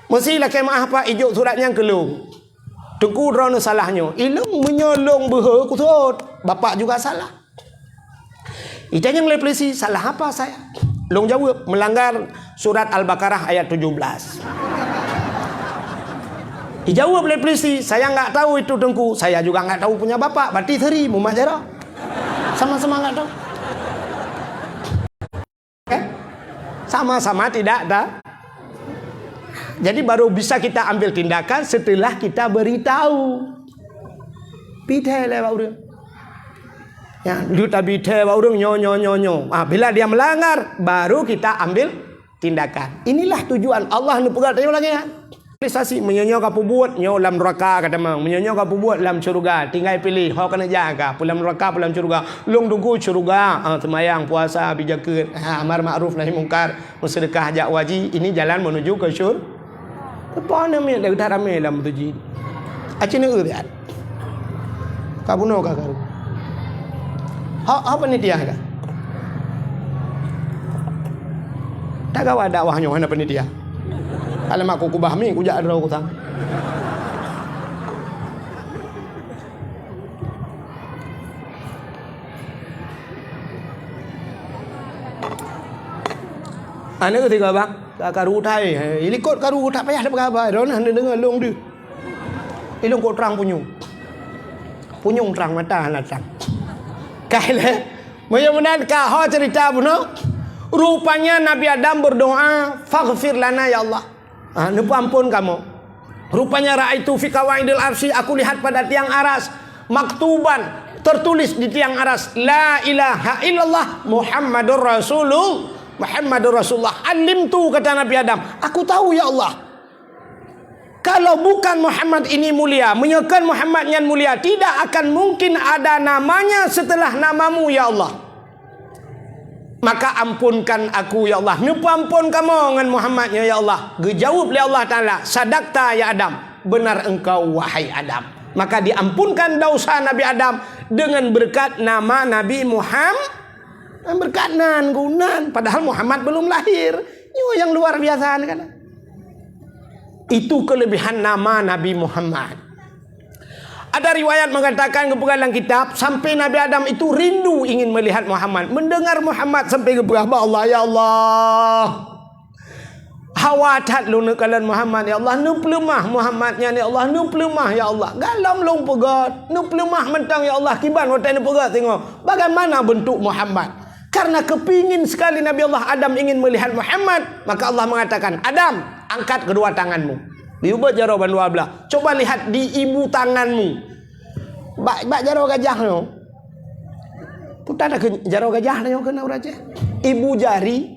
Mesti lah kemah Pak ijo suratnya kelung. Teku drone salahnya. Ilung menyolong behe kusut. Bapak juga salah. Itu yang polisi, salah apa saya? Long jawab melanggar surat Al-Baqarah ayat 17. Dijawab oleh polisi, saya nggak tahu itu Tengku, saya juga nggak tahu punya bapak, berarti teri mumak jara, sama-sama nggak tahu, sama-sama tidak ada. Jadi baru bisa kita ambil tindakan setelah kita beritahu. Pidai lah orang, ya, lu tak pidai orang nyo. Bila dia melanggar, baru kita ambil tindakan. Inilah tujuan Allah nu pegat tanya lagi ya. Realisasi menyonyo ka buat nyo dalam neraka kata mang menyonyo ka buat dalam syurga tinggal pilih hok kena jaga dalam neraka dalam syurga long tunggu syurga semayang puasa bijakeun amar ma'ruf nahi mungkar bersedekah jak waji ini jalan menuju ke syurga apa namanya dak tarame dalam tuji acine uriat kabuno ka karu apa ni dia ka tak gawa dakwahnya hana panitia. Kalau aku kubahmi, aku jak ada aku tang. Ane ketika bang, karu utai, ilikot karu tak payah dapat kabar. Ron ane dengar long tu, ilong kau terang punyung terang mata anak terang. Kailah, mudah-mudahan kau cerita puno. Rupanya Nabi Adam berdoa, faghfir lana ya Allah. Ampun kamu. Rupanya ra'aitu fi qawaidil arsy, aku lihat pada tiang aras maktuban tertulis di tiang aras la ilaha illallah Muhammadur Rasulullah. Alimtu kata Nabi Adam, aku tahu ya Allah. Kalau bukan Muhammad ini mulia, menyekan Muhammad yang mulia, tidak akan mungkin ada namanya setelah namamu ya Allah. Maka ampunkan aku ya Allah. Nupa ampun kamu dengan Muhammadnya ya Allah. Dijawab oleh Allah Ta'ala, sadaqta ya Adam, benar engkau wahai Adam. Maka diampunkan dosa Nabi Adam dengan berkat nama Nabi Muhammad. Berkat nan gunan. Padahal Muhammad belum lahir. Ini yang luar biasa kan. Itu kelebihan nama Nabi Muhammad. Ada riwayat mengatakan kepegang kitab sampai Nabi Adam itu rindu ingin melihat Muhammad, mendengar Muhammad sampai kepegang Allah, ya Allah. Hawatat lu nekalan Muhammad, ya Allah, nu pelemah Muhammadnya ni Allah, nu pelemah ya Allah. Galam long pegat, nu pelemah mentang ya Allah, kiban hotel nu pegat tengok. Bagaimana bentuk Muhammad? Karena kepingin sekali Nabi Allah Adam ingin melihat Muhammad, maka Allah mengatakan, Adam, angkat kedua tanganmu. Diubah jawaban 12. Coba lihat di ibu tanganmu. Bak jaro gajah no. Putar ke jaro gajah no kena uraje. Ibu jari.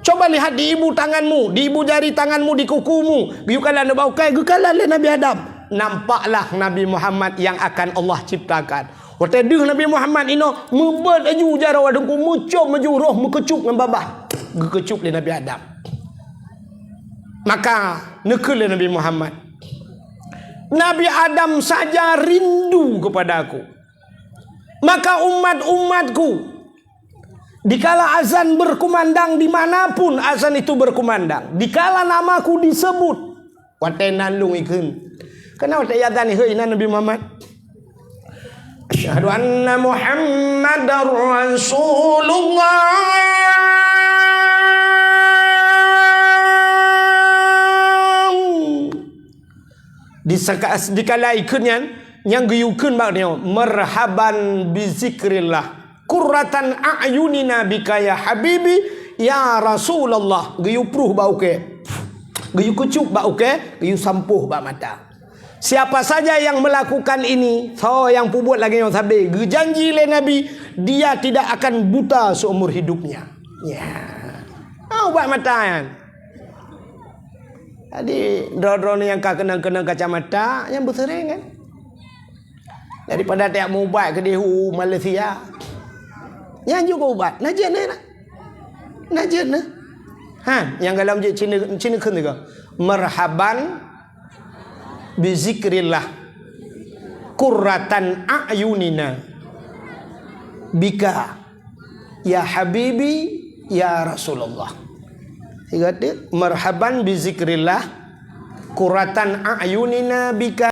Coba lihat di ibu tanganmu, di ibu jari tanganmu, di kukumu. Guyukalan na baukai, gukalan le Nabi Adam. Nampaklah Nabi Muhammad yang akan Allah ciptakan. Waktu deh Nabi Muhammad ino membuat aju jaro adengku muncul maju roh mengecup dengan babah. Gekecup le Nabi Adam. Maka nekul le Nabi Muhammad. Nabi Adam saja rindu kepada aku. Maka umat-umatku, dikala azan berkumandang dimanapun azan itu berkumandang, dikala namaku disebut, watenan lung ikun. Kenapa tak azan ni heuina Nabi Muhammad? Asyhadu anna Muhammadar Rasulullah. Dikala ikunnya yang guyukun bak dia marhaban bi zikrillah. Qurratan a'yunina bika ya habibi ya Rasulullah. Geyu pruh bau ke. Geyu kucuk bau ke, geyu sampuh bak mata. Siapa saja yang melakukan ini, so yang pubut lagi yang sabi, janji le Nabi, dia tidak akan buta seumur hidupnya. Ya. Bak mata kan. Jadi drone yang kena kacamata yang bersering kan. Daripada tiap mubat ke dehu Malaysia. Yang juga ubat najis ni nak. Najis ni. Yang dalam Cina kan juga. Marhaban bi zikrillah. Qurratan a'yunina bika ya habibi ya Rasulullah. Tiga marhaban bi zikrillah. Qurratan a'yunina bika